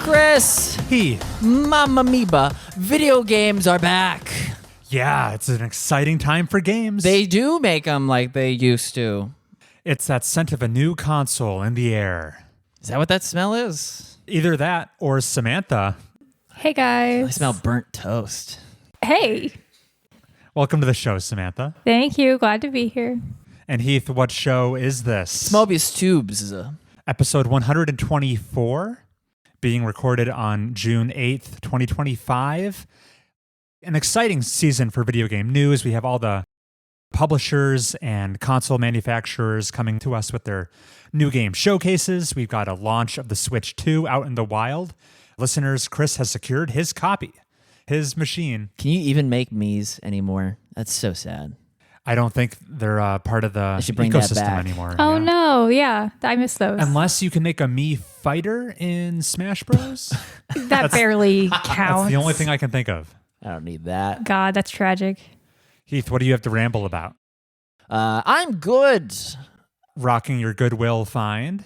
Chris! Heath. Mamma Mia, video games are back. Yeah, it's an exciting time for games. They do make them like they used to. It's that scent of a new console in the air. Is that what that smell is? Either that or Samantha. Hey, guys. I smell burnt toast. Hey. Welcome to the show, Samantha. Thank you. Glad to be here. And Heath, what show is this? Mobius Tubes. Episode 124, being recorded on June 8th, 2025. An exciting season for video game news. We have all the publishers and console manufacturers coming to us with their new game showcases. We've got a launch of the Switch 2 out in the wild. Listeners, Chris has secured his copy, his machine. Can you even make Mii's anymore? That's so sad. I don't think they're part of the bring that ecosystem back. anymore. Oh, no. Yeah. I miss those. Unless you can make a Mii fighter in Smash Bros. That barely counts. That's the only thing I can think of. I don't need that. God, that's tragic. Heath, what do you have to ramble about? I'm good. Rocking your Goodwill find.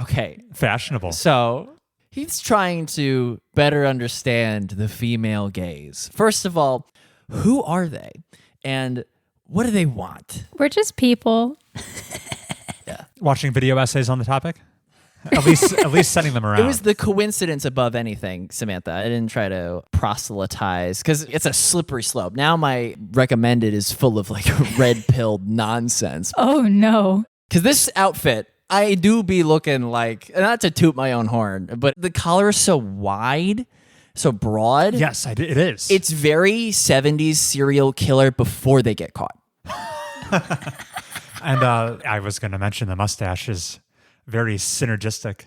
Okay. Fashionable. So he's trying to better understand the female gaze. First of all, who are they? And what do they want? We're just people. Watching video essays on the topic? At least sending them around. It was the coincidence above anything, Samantha. I didn't try to proselytize because it's a slippery slope. Now my recommended is full of like red-pilled nonsense. Oh, no. Because this outfit, I do be looking like, not to toot my own horn, but the collar is so wide, so broad. Yes, it is. It's very 70s serial killer before they get caught. And I was going to mention the mustache is very synergistic.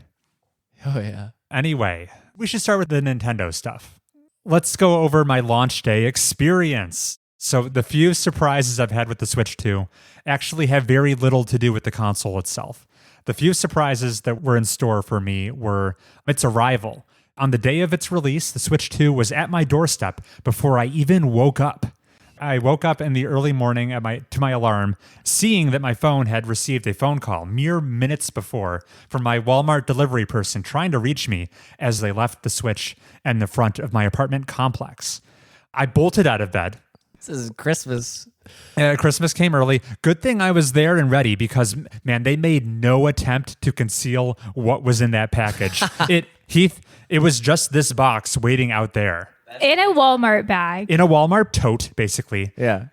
Oh, yeah. Anyway, we should start with the Nintendo stuff. Let's go over my launch day experience. So the few surprises I've had with the Switch 2 actually have very little to do with the console itself. The few surprises that were in store for me were its arrival. On the day of its release, the Switch 2 was at my doorstep before I even woke up. I woke up in the early morning to my alarm, seeing that my phone had received a phone call mere minutes before from my Walmart delivery person trying to reach me as they left the Switch in the front of my apartment complex. I bolted out of bed. This is Christmas. Christmas came early. Good thing I was there and ready because, man, they made no attempt to conceal what was in that package. Heath, it was just this box waiting out there. In a Walmart bag. In a Walmart tote, basically. Yeah.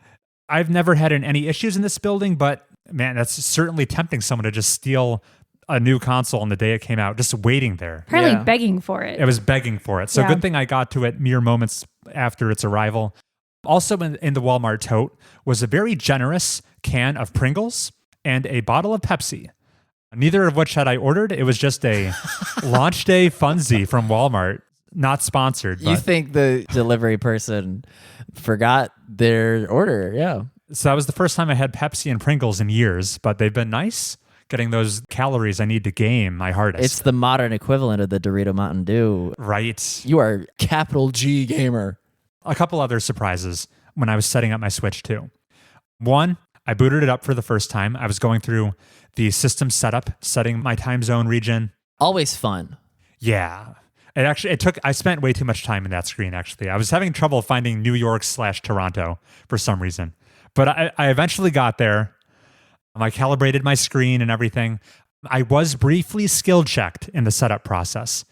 I've never had any issues in this building, but, man, that's certainly tempting someone to just steal a new console on the day it came out, just waiting there. Apparently begging for it. It was begging for it. So good thing I got to it mere moments after its arrival. Also in the Walmart tote was a very generous can of Pringles and a bottle of Pepsi. Neither of which had I ordered. It was just a launch day funzie from Walmart. Not sponsored. You think the delivery person forgot their order. Yeah. So that was the first time I had Pepsi and Pringles in years, but they've been nice. Getting those calories I need to game my hardest. It's the modern equivalent of the Dorito Mountain Dew. Right. You are capital G gamer. A couple other surprises when I was setting up my Switch 2. One, I booted it up for the first time. I was going through the system setup, setting my time zone region. Always fun. Yeah. I spent way too much time in that screen, actually. I was having trouble finding New York/Toronto for some reason. But I eventually got there. I calibrated my screen and everything. I was briefly skill checked in the setup process.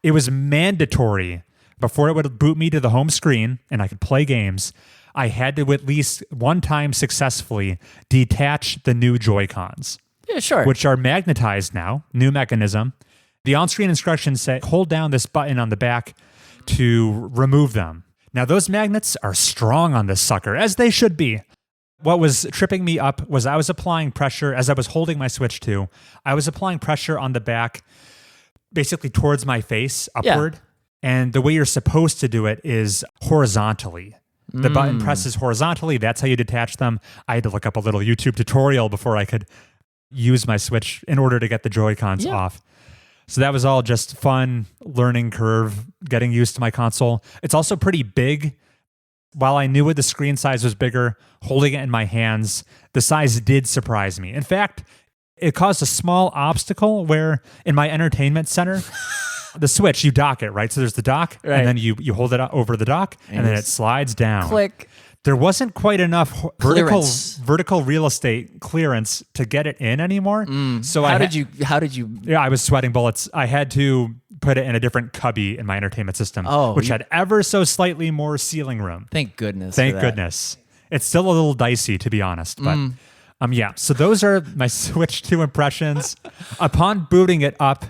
It was mandatory before it would boot me to the home screen and I could play games. I had to at least one time successfully detach the new Joy-Cons. Yeah, sure. Which are magnetized now, new mechanism. The on-screen instructions say, hold down this button on the back to remove them. Now, those magnets are strong on this sucker, as they should be. What was tripping me up was I was applying pressure as I was holding my Switch 2. I was applying pressure on the back, basically towards my face, upward. Yeah. And the way you're supposed to do it is horizontally. The button presses horizontally. That's how you detach them. I had to look up a little YouTube tutorial before I could use my Switch in order to get the Joy-Cons off. So that was all just fun learning curve, getting used to my console. It's also pretty big. While I knew the screen size was bigger, holding it in my hands, the size did surprise me. In fact, it caused a small obstacle where in my entertainment center, The Switch, you dock it, right? So there's the dock, Right. and then you hold it over the dock, and then it slides down. Click. There wasn't quite enough Clearance. vertical real estate clearance to get it in anymore. So How did you? Yeah, I was sweating bullets. I had to put it in a different cubby in my entertainment system, which had ever so slightly more ceiling room. Thank goodness. Thank for that. goodness. It's still a little dicey, to be honest, but yeah. So those are my Switch 2 impressions. Upon booting it up,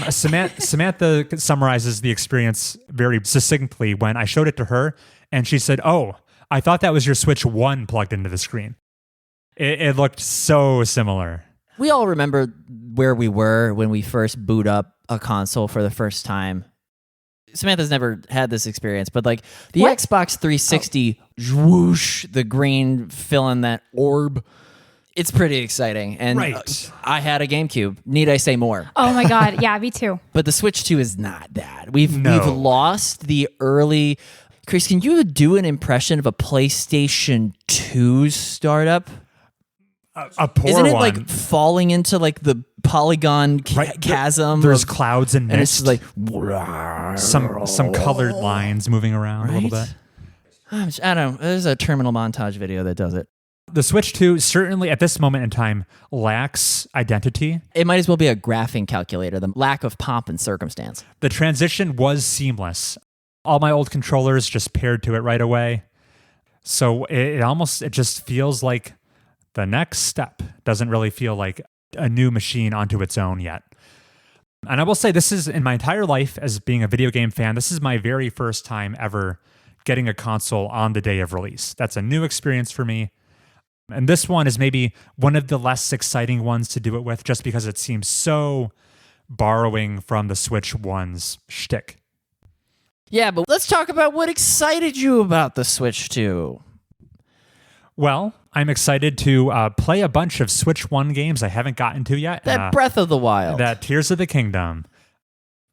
Samantha summarizes the experience very succinctly when I showed it to her, and she said, "Oh, I thought that was your Switch 1 plugged into the screen." It looked so similar. We all remember where we were when we first boot up a console for the first time. Samantha's never had this experience, but like the Xbox 360, whoosh, the green filling that orb. It's pretty exciting. And Right. I had a GameCube. Need I say more? Oh my God. Yeah, me too. But the Switch 2 is not that. We've No. lost the early. Chris, can you do an impression of a PlayStation 2 startup? A poor Isn't it one. like falling into like the polygon chasm? There's of- clouds and and it's mist. just like some colored lines moving around a little bit. I don't know. There's a terminal montage video that does it. The Switch 2 certainly at this moment in time lacks identity. It might as well be a graphing calculator. The lack of pomp and circumstance. The transition was seamless. All my old controllers just paired to it right away. So it just feels like the next step. Doesn't really feel like a new machine onto its own yet. And I will say this is, in my entire life as being a video game fan, this is my very first time ever getting a console on the day of release. That's a new experience for me. And this one is maybe one of the less exciting ones to do it with, just because it seems so borrowing from the Switch 1's shtick. Yeah, but let's talk about what excited you about the Switch 2. Well, I'm excited to play a bunch of Switch 1 games I haven't gotten to yet. That Breath of the Wild. That Tears of the Kingdom.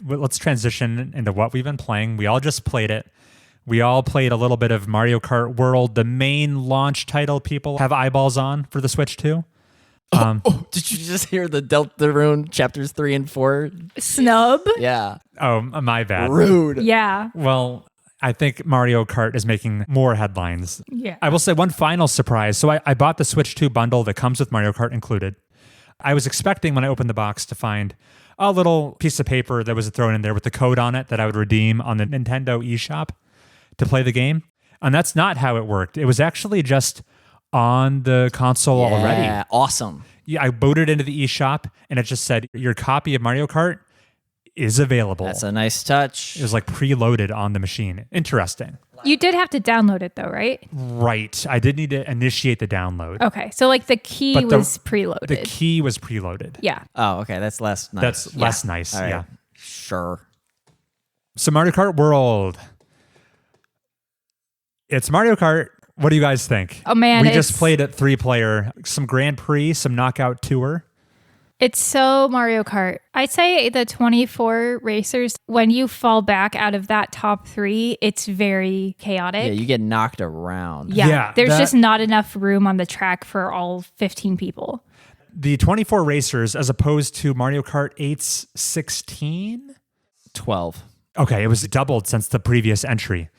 Let's transition into what we've been playing. We all just played it. We all played a little bit of Mario Kart World, the main launch title people have eyeballs on for the Switch 2. Did you just hear the Deltarune chapters 3 and 4? Snub? Yeah. Oh, my bad. Rude. Yeah. Well, I think Mario Kart is making more headlines. Yeah. I will say one final surprise. So I bought the Switch 2 bundle that comes with Mario Kart included. I was expecting when I opened the box to find a little piece of paper that was thrown in there with the code on it that I would redeem on the Nintendo eShop to play the game. And that's not how it worked. It was actually just on the console already. Yeah, awesome. Yeah, I booted into the eShop and it just said, your copy of Mario Kart is available. That's a nice touch. It was like preloaded on the machine. Interesting. You did have to download it though, right? Right. I did need to initiate the download. Okay. So like the key But was preloaded. The key was preloaded. Yeah. Oh, okay. That's less nice. That's less nice. All right. Yeah. Sure. So Mario Kart World. It's Mario Kart. What do you guys think? Oh, man, We it's- just played it 3-player, some Grand Prix, some Knockout Tour. It's so Mario Kart. I'd say the 24 racers, when you fall back out of that top 3, it's very chaotic. Yeah, you get knocked around. Yeah, there's that- just not enough room on the track for all 15 people. The 24 racers, as opposed to Mario Kart 8's 16? 12. Okay, it was doubled since the previous entry.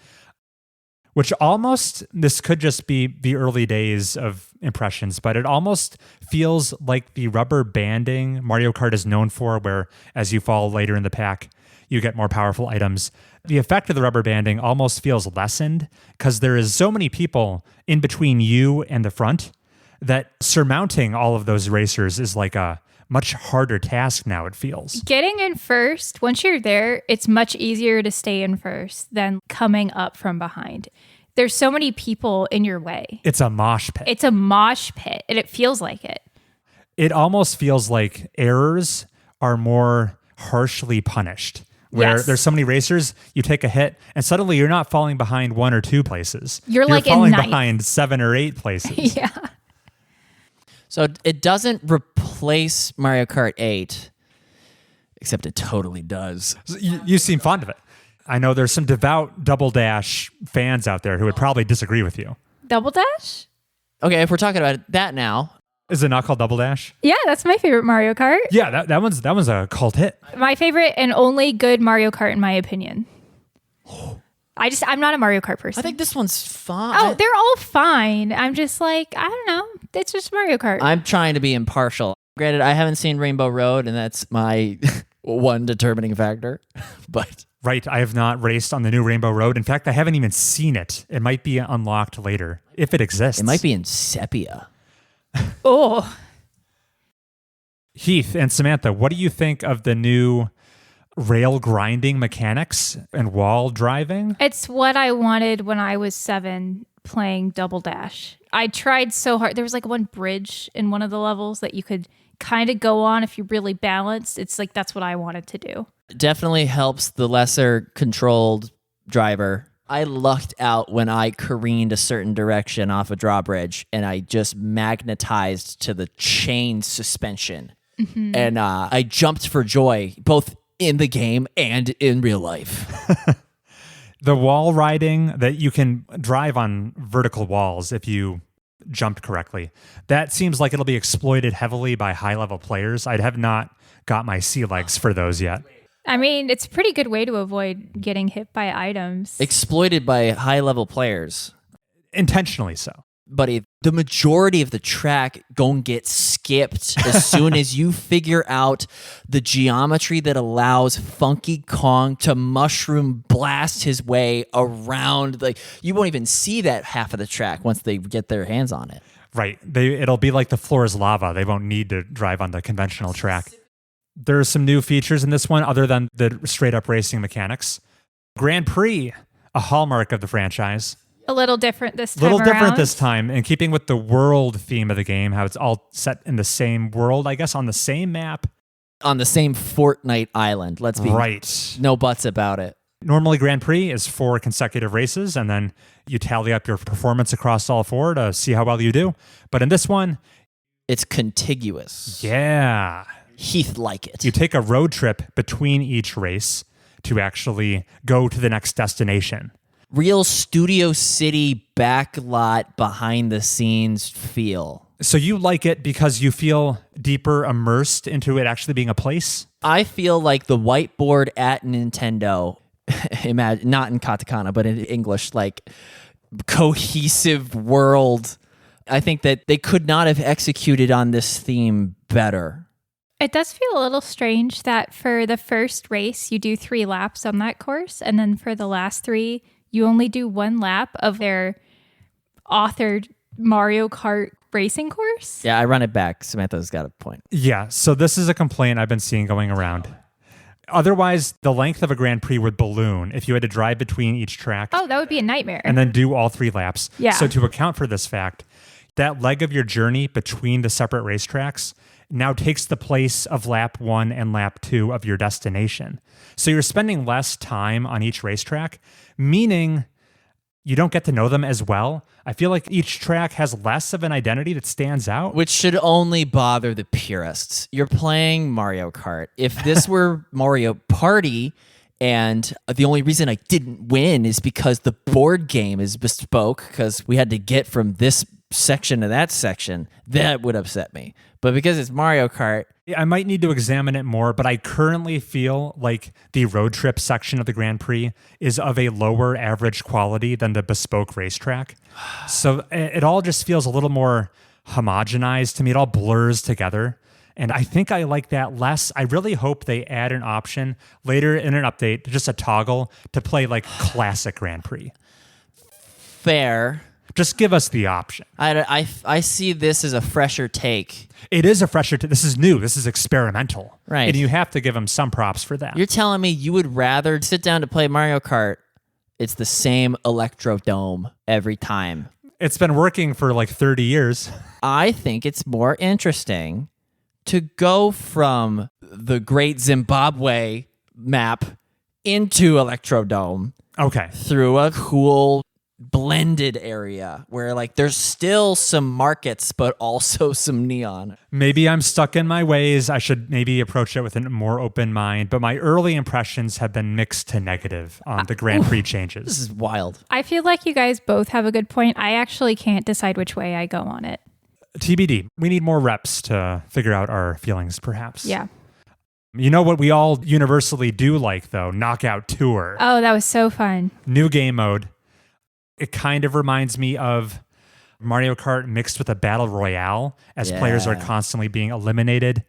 Which almost, this could just be the early days of impressions, but it almost feels like the rubber banding Mario Kart is known for, where as you fall later in the pack, you get more powerful items. The effect of the rubber banding almost feels lessened because there is so many people in between you and the front that surmounting all of those racers is like a much harder task now, it feels. Getting in first, once you're there, it's much easier to stay in first than coming up from behind. There's so many people in your way. It's a mosh pit. It's a mosh pit, and it feels like it. It almost feels like errors are more harshly punished. Where Yes. there's so many racers, you take a hit, and suddenly you're not falling behind 1 or 2 places. You're like in falling ninth. behind 7 or 8 places. Yeah. So it doesn't replace Mario Kart 8, except it totally does. So you seem fond of it. I know there's some devout Double Dash fans out there who would probably disagree with you. Double Dash? Okay, if we're talking about that now, Is it not called Double Dash? Yeah, that's my favorite Mario Kart. Yeah, that one's a cult hit. My favorite and only good Mario Kart, in my opinion. I'm not a Mario Kart person. I think this one's fine. Oh, they're all fine. I'm just like, I don't know. It's just Mario Kart. I'm trying to be impartial. Granted, I haven't seen Rainbow Road, and that's my one determining factor. But Right, I have not raced on the new Rainbow Road. In fact, I haven't even seen it. It might be unlocked later, if it exists. it might be in sepia. Oh, Heath and Samantha, what do you think of the new rail grinding mechanics and wall driving? it's what I wanted when I was 7 playing Double Dash. I tried so hard. There was like one bridge in one of the levels that you could kind of go on if you really balanced. It's like that's what I wanted to do. Definitely helps the lesser controlled driver. I lucked out when I careened a certain direction off a drawbridge, and I just magnetized to the chain suspension. And I jumped for joy, both in the game and in real life. The wall riding that you can drive on vertical walls if you jumped correctly. That seems like it'll be exploited heavily by high-level players. I have not got my sea legs for those yet. I mean, it's a pretty good way to avoid getting hit by items. Exploited by high-level players. Intentionally so. Buddy, the majority of the track gon' get skipped as soon as you figure out the geometry that allows Funky Kong to mushroom blast his way around. Like, you won't even see that half of the track once they get their hands on it. Right. It'll be like the floor is lava. They won't need to drive on the conventional track. There's some new features in this one other than the straight-up racing mechanics. Grand Prix, a hallmark of the franchise. A little different this time A little different around. this time, in keeping with the world theme of the game, how it's all set in the same world, I guess, on the same map. On the same Fortnite island. Let's be Right. no buts about it. Normally, Grand Prix is 4 consecutive races, and then you tally up your performance across all 4 to see how well you do. But in this one, It's contiguous. yeah, Heath like it. you take a road trip between each race to actually go to the next destination. Real Studio City backlot behind the scenes feel. So you like it because you feel deeper immersed into it actually being a place? I feel like the whiteboard at Nintendo, imagine not in katakana, but in English, like cohesive world. I think that they could not have executed on this theme better. It does feel a little strange that for the first race, you do 3 laps on that course. And then for the last 3, you only do 1 lap of their authored Mario Kart racing course. Yeah, I run it back. Samantha's got a point. Yeah, so this is a complaint I've been seeing going around. Otherwise, the length of a Grand Prix would balloon if you had to drive between each track Oh, that would be a nightmare. and then do all 3 laps. Yeah. So to account for this fact, that leg of your journey between the separate racetracks now takes the place of lap 1 and lap 2 of your destination. So you're spending less time on each racetrack, meaning you don't get to know them as well. I feel like each track has less of an identity that stands out. Which should only bother the purists. You're playing Mario Kart. If this were Mario Party, and the only reason I didn't win is because the board game is bespoke, because we had to get from this section to that section, that would upset me. But because it's Mario Kart, I might need to examine it more, but I currently feel like the road trip section of the Grand Prix is of a lower average quality than the bespoke racetrack. So it all just feels a little more homogenized to me. It all blurs together. And I think I like that less. I really hope they add an option later in an update, just a toggle to play like classic Grand Prix. fair. Just give us the option. I see this as a fresher take. It is a fresher. This is new. This is experimental. Right. And you have to give them some props for that. You're telling me you would rather sit down to play Mario Kart, it's the same Electrodome every time. It's been working for like 30 years. I think it's more interesting to go from the Great Zimbabwe map into Electrodome Okay. through a cool blended area where like there's still some markets but also some neon. Maybe I'm stuck in my ways. I should maybe approach it with a more open mind. But my early impressions have been mixed to negative on the Grand Prix This changes. is wild. I feel like you guys both have a good point. I actually can't decide which way I go on it. TBD. We need more reps to figure out our feelings, perhaps. Yeah. You know what we all universally do like, though? Knockout Tour. Oh, that was so fun. New game mode. It kind of reminds me of Mario Kart mixed with a battle royale, as players are constantly being eliminated.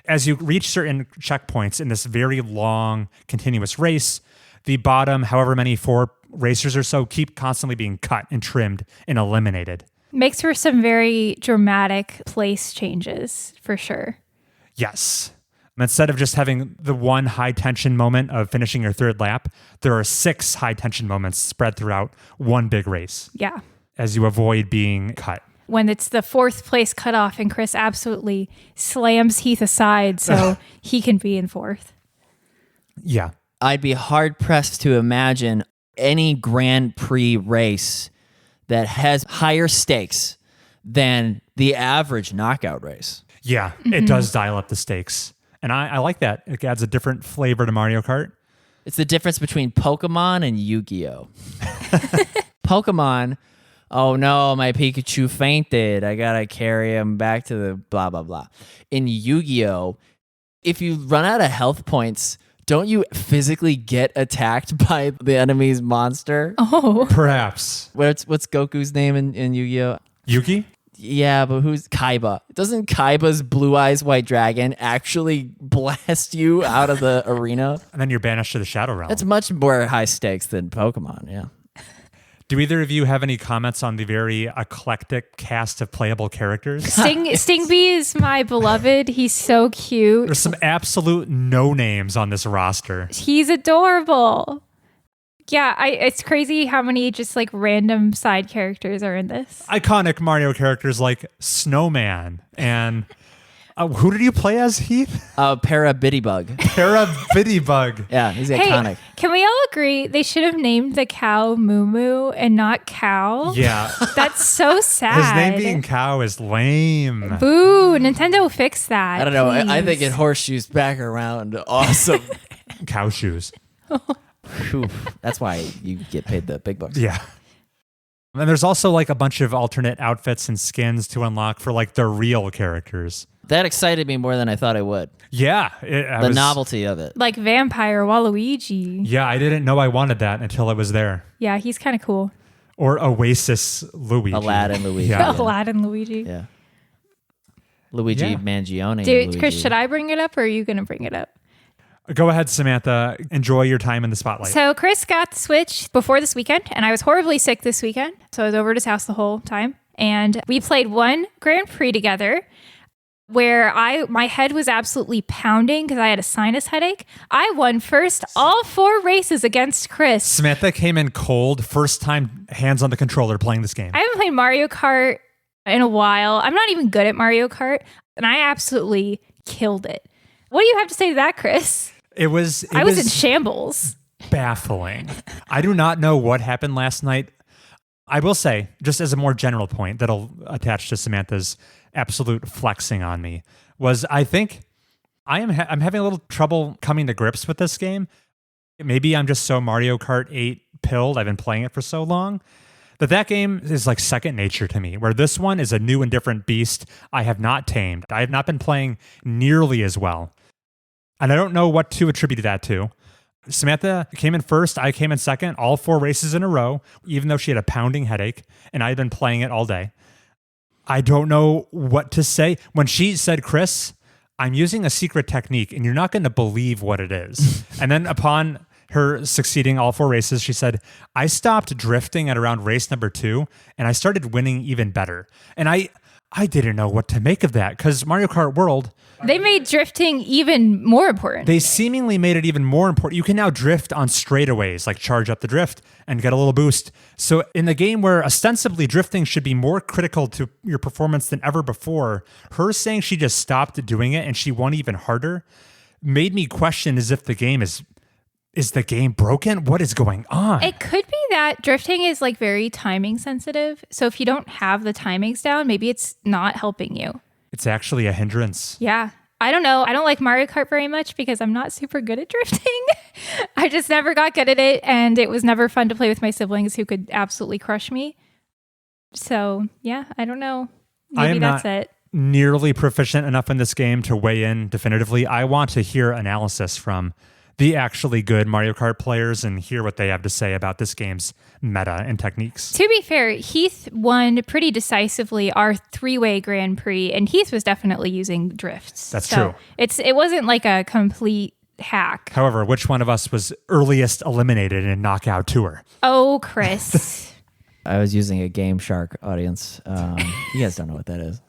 As you reach certain checkpoints in this very long, continuous race, the bottom, however many 4 racers or so, keep constantly being cut and trimmed and eliminated. Makes for some very dramatic place changes, for sure. Yes. Instead of just having the one high tension moment of finishing your 3rd lap, there are 6 high tension moments spread throughout one big race. Yeah. As you avoid being cut. When it's the 4th place cutoff and Chris absolutely slams Heath aside so he can be in 4th. Yeah. I'd be hard pressed to imagine any Grand Prix race that has higher stakes than the average knockout race. Yeah, it does dial up the stakes. And I like that. It adds a different flavor to Mario Kart. It's the difference between Pokemon and Yu-Gi-Oh! Pokemon, oh no, my Pikachu fainted. I gotta carry him back to the blah, blah, blah. In Yu-Gi-Oh!, if you run out of health points, don't you physically get attacked by the enemy's monster? Oh. Perhaps. What's Goku's name in Yu-Gi-Oh? Yugi? Yeah, but who's Kaiba? Doesn't Kaiba's Blue Eyes White Dragon actually blast you out of the arena? And then you're banished to the Shadow Realm. That's much more high stakes than Pokemon, yeah. Do either of you have any comments on the very eclectic cast of playable characters? Stingbee is my beloved. He's so cute. There's some absolute no names on this roster. He's adorable. Yeah, it's crazy how many just like random side characters are in this. Iconic Mario characters like Snowman and who did you play as, Heath? Parabiddybug. Parabiddybug. Yeah, he's Hey, iconic. can we all agree they should have named the cow Moo Moo and not Cow? Yeah. That's so sad. His name being Cow is lame. Boo, Nintendo fix that. I don't know. I please. think it horseshoes back around. Awesome. Cow shoes. Whew. That's why you get paid the big bucks. Yeah. And there's also like a bunch of alternate outfits and skins to unlock for like the real characters. That excited me more than I thought it would. Yeah. The novelty of it. Like Vampire Waluigi. Yeah, I didn't know I wanted that until it was there. Yeah, he's kind of cool. Or Oasis Luigi. Aladdin Luigi. Yeah. Aladdin Luigi. Yeah. Luigi Yeah. Mangione. Dude, Luigi. Chris, should I bring it up or are you going to bring it up? Go ahead, Samantha. Enjoy your time in the spotlight. So Chris got the Switch before this weekend, and I was horribly sick this weekend. So I was over at his house the whole time. And we played one Grand Prix together where my head was absolutely pounding because I had a sinus headache. I won first all 4 races against Chris. Samantha came in cold, first time hands on the controller playing this game. I haven't played Mario Kart in a while. I'm not even good at Mario Kart, and I absolutely killed it. What do you have to say to that, Chris? I was in shambles. Baffling. I do not know what happened last night. I will say, just as a more general point that'll attach to Samantha's absolute flexing on me, was I think I'm having a little trouble coming to grips with this game. Maybe I'm just so Mario Kart 8 pilled. I've been playing it for so long that game is like second nature to me, where this one is a new and different beast I have not tamed. I have not been playing nearly as well. And I don't know what to attribute that to. Samantha came in first. I came in second, all 4 races in a row, even though she had a pounding headache, and I had been playing it all day. I don't know what to say. When she said, Chris, I'm using a secret technique, and you're not going to believe what it is. And then upon her succeeding all 4 races, she said, I stopped drifting at around race number 2, and I started winning even better. And I didn't know what to make of that, because Mario Kart World... They made drifting even more important. They seemingly made it even more important. You can now drift on straightaways, like charge up the drift and get a little boost. So in the game where ostensibly drifting should be more critical to your performance than ever before, her saying she just stopped doing it and she won even harder made me question as if the game is the game broken? What is going on? It could be that drifting is like very timing sensitive. So if you don't have the timings down, maybe it's not helping you. It's actually a hindrance. Yeah. I don't know. I don't like Mario Kart very much because I'm not super good at drifting. I just never got good at it, and it was never fun to play with my siblings who could absolutely crush me. So, yeah, I don't know. I am that's not it. nearly proficient enough in this game to weigh in definitively. I want to hear analysis from the actually good Mario Kart players and hear what they have to say about this game's meta and techniques. To be fair, Heath won pretty decisively our 3-way Grand Prix, and Heath was definitely using drifts. That's true. It wasn't like a complete hack. However, which one of us was earliest eliminated in Knockout Tour? Oh, Chris. I was using a Game Shark audience. You guys don't know what that is.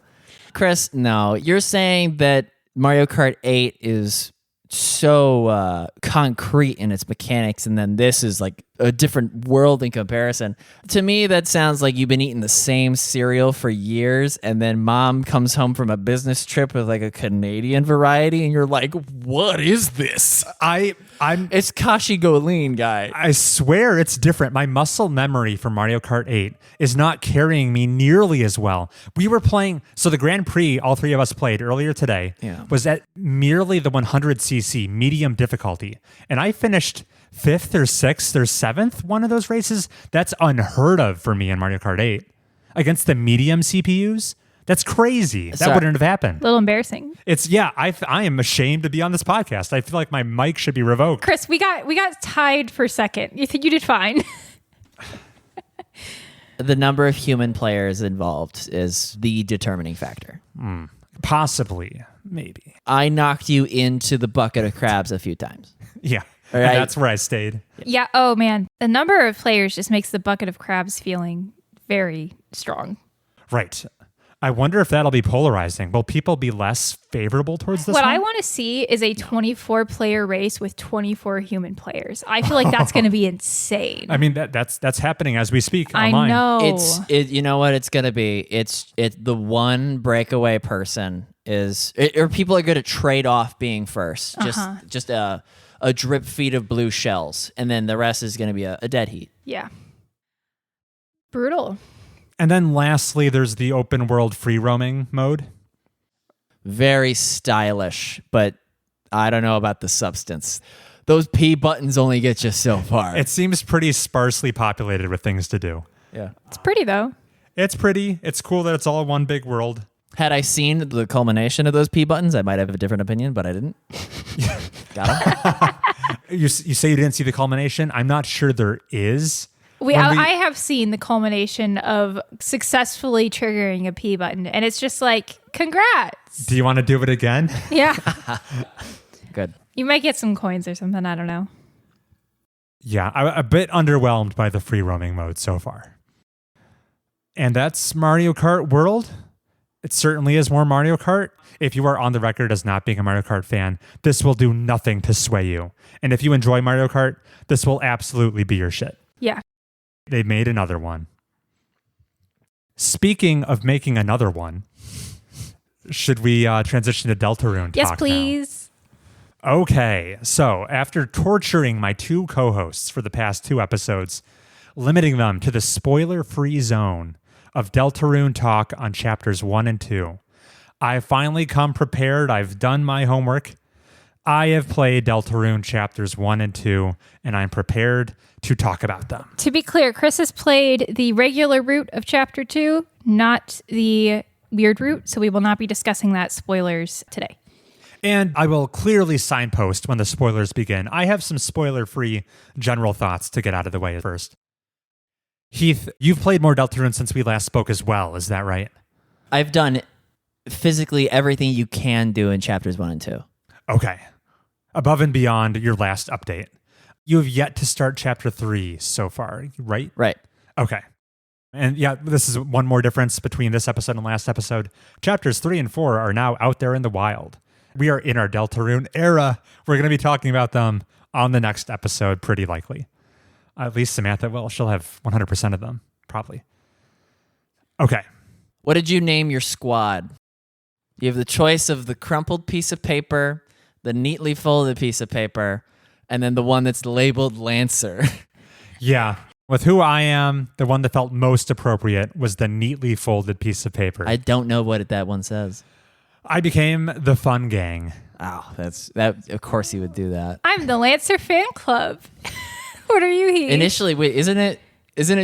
Chris, no. You're saying that Mario Kart 8 is so concrete in its mechanics, and then this is like a different world in comparison. To me, that sounds like you've been eating the same cereal for years, and then mom comes home from a business trip with like a Canadian variety, and you're like, what is this? It's Kashi Goleen, guy. I swear it's different. My muscle memory for Mario Kart 8 is not carrying me nearly as well. We were playing, so the Grand Prix all three of us played earlier today was at merely the 100cc medium difficulty. And I finished 5th or 6th or 7th one of those races. That's unheard of for me in Mario Kart 8. Against the medium CPUs, that's crazy. That wouldn't have happened. A little embarrassing. I am ashamed to be on this podcast. I feel like my mic should be revoked. Chris, we got tied for second. You think you did fine. The number of human players involved is the determining factor. Possibly. Maybe. I knocked you into the bucket of crabs a few times. Yeah. All right. And that's where I stayed. Yeah. Oh, man. The number of players just makes the bucket of crabs feeling very strong. Right. I wonder if that'll be polarizing. Will people be less favorable towards this What one? I want to see is a 24-player race with 24 human players. I feel like that's going to be insane. I mean, that's happening as we speak online. I know. You know what it's gonna be? It's the one breakaway person or people are gonna trade off being first. Just a drip feed of blue shells, and then the rest is gonna be a dead heat. Yeah. Brutal. And then lastly, there's the open world free roaming mode. Very stylish, but I don't know about the substance. Those P buttons only get you so far. It seems pretty sparsely populated with things to do. Yeah. It's pretty, though. It's pretty. It's cool that it's all one big world. Had I seen the culmination of those P buttons, I might have a different opinion, but I didn't. Got it? You say you didn't see the culmination? I'm not sure there is. I have seen the culmination of successfully triggering a P button, and it's just like, congrats. Do you want to do it again? Yeah. Good. You might get some coins or something. I don't know. Yeah, I'm a bit underwhelmed by the free roaming mode so far. And that's Mario Kart World. It certainly is more Mario Kart. If you are on the record as not being a Mario Kart fan, this will do nothing to sway you. And if you enjoy Mario Kart, this will absolutely be your shit. Yeah. They made another one. Speaking of making another one, should we transition to Deltarune talk Yes, now? please. Okay, so after torturing my two co-hosts for the past 2 episodes, limiting them to the spoiler-free zone of Deltarune talk on chapters 1 and 2, I finally come prepared. I've done my homework. I have played Deltarune chapters 1 and 2, and I'm prepared to talk about them. To be clear, Chris has played the regular route of chapter 2, not the weird route, so we will not be discussing that spoilers today. And I will clearly signpost when the spoilers begin. I have some spoiler-free general thoughts to get out of the way first. Heath, you've played more Deltarune since we last spoke as well, is that right? I've done physically everything you can do in chapters 1 and 2. Okay. Above and beyond your last update. You have yet to start chapter 3 so far, right? Right. Okay. And yeah, this is one more difference between this episode and last episode. Chapters 3 and 4 are now out there in the wild. We are in our Deltarune era. We're going to be talking about them on the next episode, pretty likely. At least Samantha will. She'll have 100% of them, probably. Okay. What did you name your squad? You have the choice of the crumpled piece of paper, the neatly folded piece of paper, and then the one that's labeled Lancer. Yeah. With who I am, the one that felt most appropriate was the neatly folded piece of paper. I don't know what that one says. I became the fun gang. Oh, that. Of course you would do that. I'm the Lancer fan club. What are you, Heath? Initially, wait, isn't it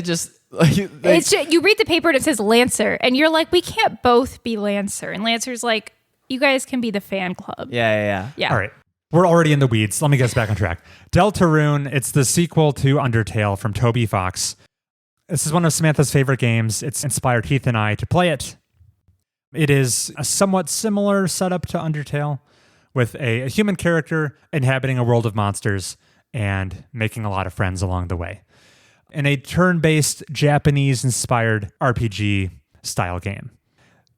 just You read the paper and it says Lancer, and you're like, we can't both be Lancer. And Lancer's like, you guys can be the fan club. Yeah. All right. We're already in the weeds. Let me get us back on track. Deltarune, it's the sequel to Undertale from Toby Fox. This is one of Samantha's favorite games. It's inspired Heath and I to play it. It is a somewhat similar setup to Undertale, with a human character inhabiting a world of monsters and making a lot of friends along the way. In a turn-based, Japanese-inspired RPG style game.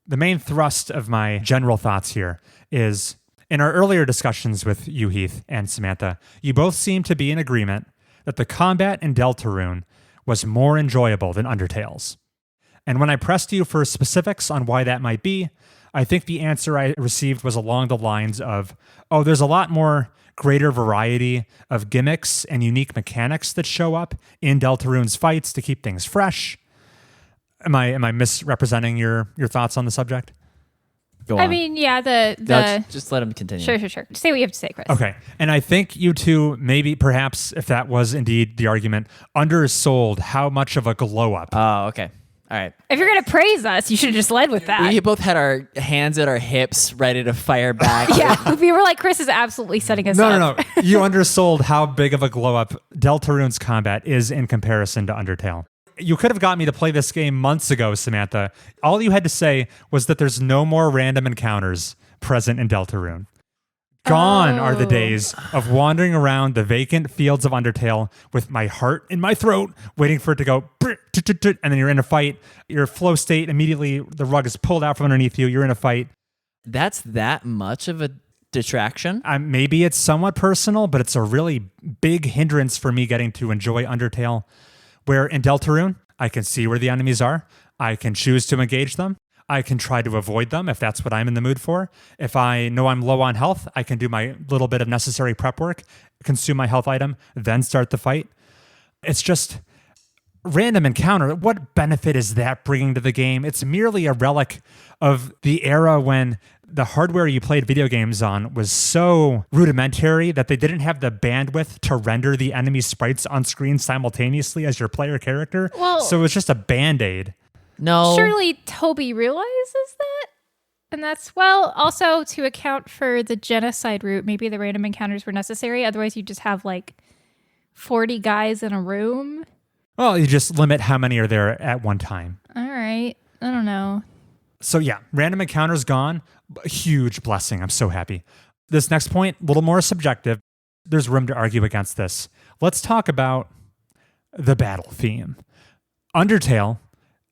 The main thrust of my general thoughts here is, in our earlier discussions with you, Heath, and Samantha, you both seem to be in agreement that the combat in Deltarune was more enjoyable than Undertale's. And when I pressed you for specifics on why that might be, I think the answer I received was along the lines of, there's a lot more greater variety of gimmicks and unique mechanics that show up in Deltarune's fights to keep things fresh. Am I misrepresenting your thoughts on the subject? Go on. I mean, yeah, No, just let him continue. Sure. Say what you have to say, Chris. Okay. And I think you two, maybe perhaps if that was indeed the argument, undersold how much of a glow up. Oh, okay. All right. If you're going to praise us, you should have just led with that. We both had our hands at our hips ready to fire back. Yeah, we were like, Chris is absolutely setting us up. No. You undersold how big of a glow up Deltarune's combat is in comparison to Undertale. You could have got me to play this game months ago, Samantha. All you had to say was that there's no more random encounters present in Deltarune. Gone are the days of wandering around the vacant fields of Undertale with my heart in my throat, waiting for it to go, and then you're in a fight. Your flow state, immediately the rug is pulled out from underneath you. You're in a fight. That's that much of a detraction? Maybe it's somewhat personal, but it's a really big hindrance for me getting to enjoy Undertale. Where in Deltarune, I can see where the enemies are. I can choose to engage them. I can try to avoid them if that's what I'm in the mood for. If I know I'm low on health, I can do my little bit of necessary prep work, consume my health item, then start the fight. It's just random encounter. What benefit is that bringing to the game? It's merely a relic of the era when the hardware you played video games on was so rudimentary that they didn't have the bandwidth to render the enemy sprites on screen simultaneously as your player character. Well, so it was just a Band-Aid. No. Surely Toby realizes that? And that's, also to account for the genocide route, maybe the random encounters were necessary. Otherwise, you just have like 40 guys in a room. Well, you just limit how many are there at one time. All right. I don't know. So yeah, random encounters gone. A huge blessing. I'm so happy. This next point, a little more subjective. There's room to argue against this. Let's talk about the battle theme. Undertale,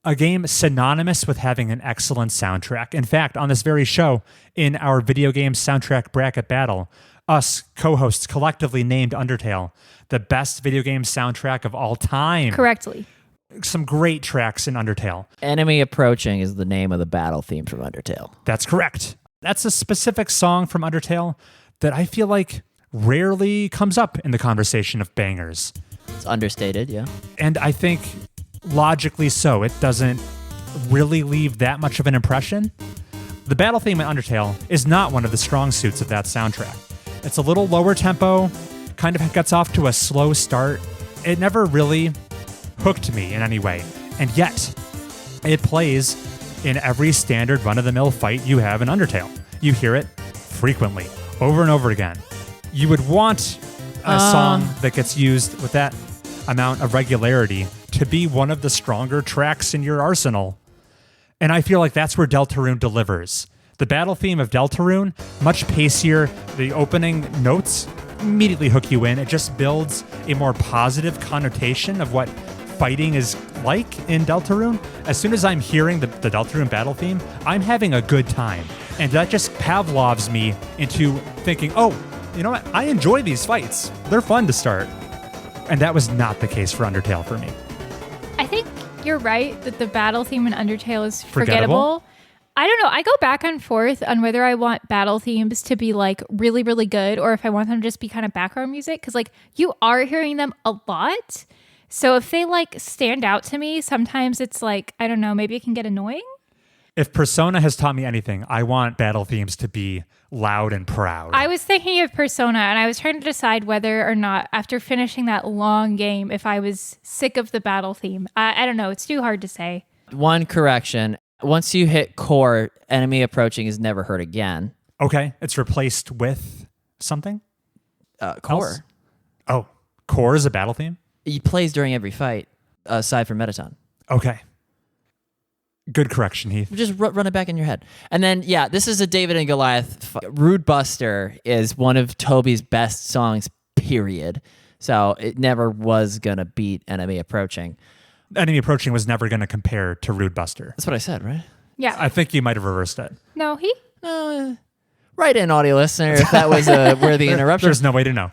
a game synonymous with having an excellent soundtrack. In fact, on this very show, in our video game soundtrack bracket battle, us co-hosts collectively named Undertale the best video game soundtrack of all time. Correctly. Some great tracks in Undertale. Enemy Approaching is the name of the battle theme from Undertale. That's correct. That's a specific song from Undertale that I feel like rarely comes up in the conversation of bangers. It's understated, yeah. And I think logically so. It doesn't really leave that much of an impression. The battle theme in Undertale is not one of the strong suits of that soundtrack. It's a little lower tempo, kind of gets off to a slow start. It never really hooked me in any way. And yet, it plays in every standard run-of-the-mill fight you have in Undertale. You hear it frequently, over and over again. You would want a song that gets used with that amount of regularity to be one of the stronger tracks in your arsenal. And I feel like that's where Deltarune delivers. The battle theme of Deltarune, much pacier. The opening notes immediately hook you in. It just builds a more positive connotation of what fighting is like in Deltarune. As soon as I'm hearing the Deltarune battle theme, I'm having a good time. And that just Pavlovs me into thinking, oh, you know what? I enjoy these fights. They're fun to start. And that was not the case for Undertale for me. I think you're right that the battle theme in Undertale is Forgettable? I don't know. I go back and forth on whether I want battle themes to be like really, really good or if I want them to just be kind of background music. Because like you are hearing them a lot. So if they like stand out to me, sometimes it's like, I don't know, maybe it can get annoying. If Persona has taught me anything, I want battle themes to be loud and proud. I was thinking of Persona, and I was trying to decide whether or not, after finishing that long game, if I was sick of the battle theme. I don't know. It's too hard to say. One correction. Once you hit core, enemy approaching is never heard again. Okay, it's replaced with something? Core. Else? Oh, core is a battle theme? It plays during every fight, aside from Metaton. Okay. Good correction, Heath. Just run it back in your head. And then, yeah, this is a David and Goliath. Rude Buster is one of Toby's best songs, period. So it never was going to beat Enemy Approaching. Enemy Approaching was never going to compare to Rude Buster. That's what I said, right? Yeah. I think you might have reversed it. No, Right in, audio listener, if that was a worthy interruption. There's no way to know.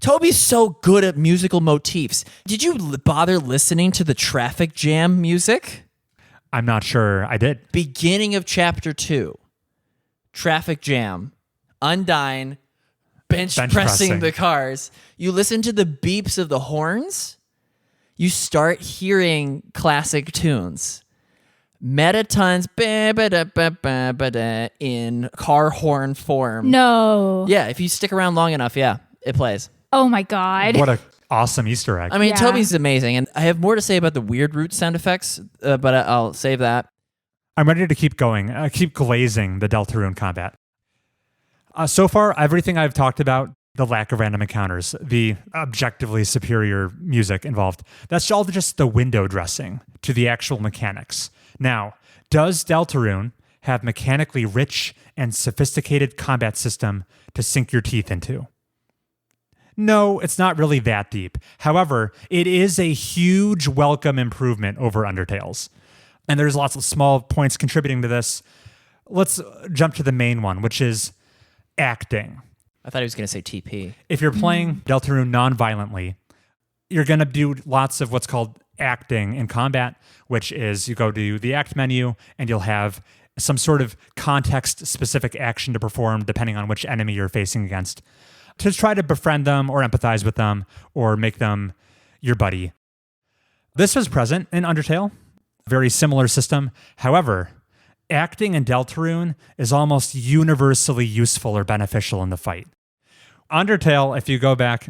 Toby's so good at musical motifs. Did you bother listening to the traffic jam music? I'm not sure I did. Beginning of chapter 2. Traffic jam. Undyne. Bench pressing the cars. You listen to the beeps of the horns. You start hearing classic tunes. Metatons in car horn form. no. Yeah, if you stick around long enough, yeah, it plays. Oh my God. What an awesome Easter egg. I mean, Yeah. Toby's amazing, and I have more to say about the weird root sound effects, but I'll save that. I'm ready to keep going, keep glazing the Deltarune combat. So far, everything I've talked about, the lack of random encounters, the objectively superior music involved, that's all just the window dressing to the actual mechanics. Now, does Deltarune have mechanically rich and sophisticated combat system to sink your teeth into? No, it's not really that deep. However, it is a huge welcome improvement over Undertale's. And there's lots of small points contributing to this. Let's jump to the main one, which is acting. I thought he was going to say TP. If you're playing Deltarune non-violently, you're going to do lots of what's called acting in combat, which is you go to the act menu and you'll have some sort of context-specific action to perform depending on which enemy you're facing against to try to befriend them or empathize with them or make them your buddy. This was present in Undertale, very similar system. However, acting in Deltarune is almost universally useful or beneficial in the fight. Undertale, if you go back,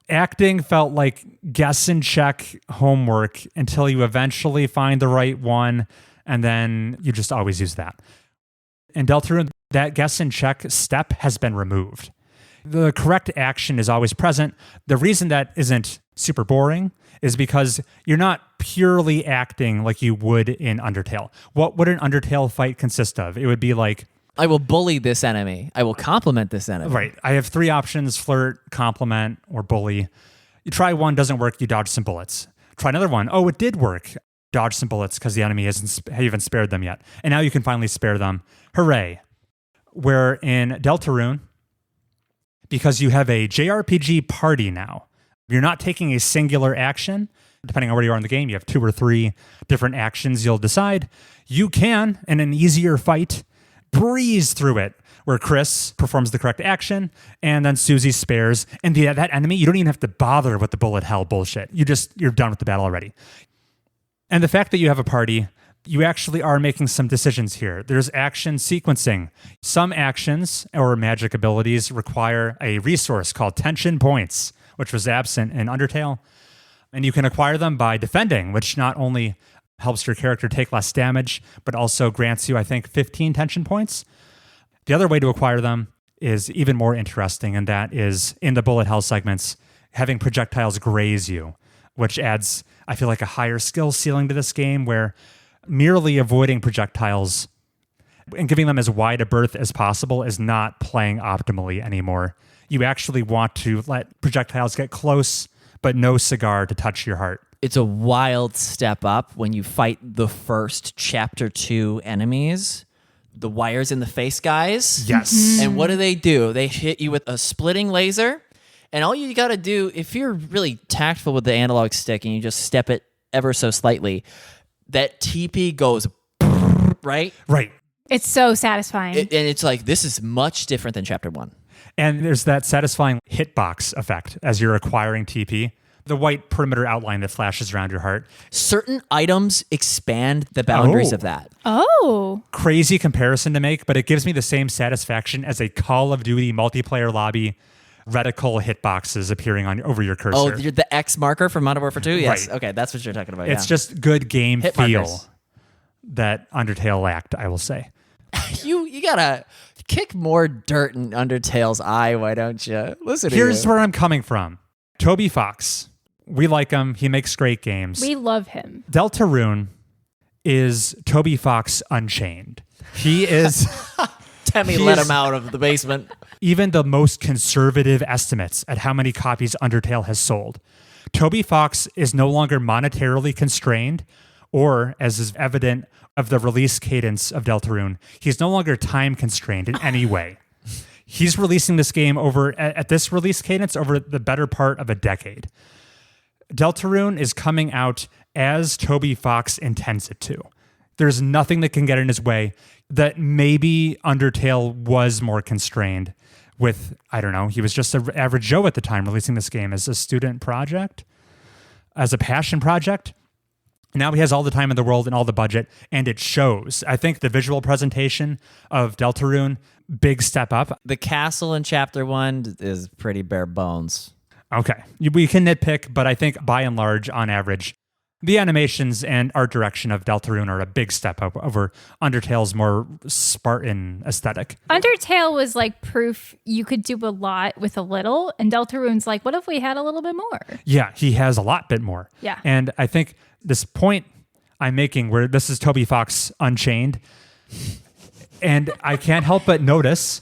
acting felt like guess and check homework until you eventually find the right one, and then you just always use that. In Deltarune, that guess and check step has been removed. The correct action is always present. The reason that isn't super boring is because you're not purely acting like you would in Undertale. What would an Undertale fight consist of? It would be like, I will bully this enemy. I will compliment this enemy. right, I have 3 options: flirt, compliment, or bully. You try one, doesn't work, you dodge some bullets. Try another one. Oh, it did work. Dodge some bullets because the enemy hasn't even spared them yet. And now you can finally spare them. Hooray. Where in Deltarune, because you have a JRPG party now, you're not taking a singular action. Depending on where you are in the game, you have 2 or 3 different actions you'll decide. You can, in an easier fight, breeze through it, where Chris performs the correct action, and then Susie spares. And that enemy, you don't even have to bother with the bullet hell bullshit. You're done with the battle already. And the fact that you have a party, you actually are making some decisions here. There's action sequencing. Some actions or magic abilities require a resource called tension points, which was absent in Undertale. And you can acquire them by defending, which not only helps your character take less damage, but also grants you, I think, 15 tension points. The other way to acquire them is even more interesting, and that is in the bullet hell segments, having projectiles graze you, which adds, I feel like, a higher skill ceiling to this game where merely avoiding projectiles and giving them as wide a berth as possible is not playing optimally anymore. You actually want to let projectiles get close, but no cigar to touch your heart. It's a wild step up when you fight the first chapter 2 enemies, the wires in the face guys. Yes. And what do? They hit you with a splitting laser. And all you got to do, if you're really tactful with the analog stick and you just step it ever so slightly, that TP goes right? Right. It's so satisfying. And it's like, this is much different than chapter 1. And there's that satisfying hitbox effect as you're acquiring TP. the white perimeter outline that flashes around your heart. Certain items expand the boundaries of that. Oh. Crazy comparison to make, but it gives me the same satisfaction as a Call of Duty multiplayer lobby reticle hitboxes appearing over your cursor. Oh, the X marker from Modern Warfare 2? Yes. Right. Okay, that's what you're talking about. It's just good game Hit feel markers. that Undertale lacked, I will say. You gotta kick more dirt in Undertale's eye, why don't you? Listen to Here's you. where I'm coming from. Toby Fox. We like him. He makes great games. We love him. Deltarune is Toby Fox Unchained. He is... Temmie let him out of the basement. Even the most conservative estimates at how many copies Undertale has sold. Toby Fox is no longer monetarily constrained, or, as is evident of the release cadence of Deltarune, he's no longer time constrained in any way. He's releasing this game at this release cadence over the better part of a decade. Deltarune is coming out as Toby Fox intends it to. There's nothing that can get in his way. That maybe Undertale was more constrained with, I don't know, he was just an average Joe at the time releasing this game as a student project, as a passion project. Now he has all the time in the world and all the budget, and it shows. I think the visual presentation of Deltarune, big step up. The castle in Chapter 1 is pretty bare bones. Okay. We can nitpick, but I think by and large, on average, the animations and art direction of Deltarune are a big step up over Undertale's more Spartan aesthetic. Undertale was like proof you could do a lot with a little, and Deltarune's like, what if we had a little bit more? Yeah, he has a lot bit more. Yeah. And I think this point I'm making where this is Toby Fox Unchained, and I can't help but notice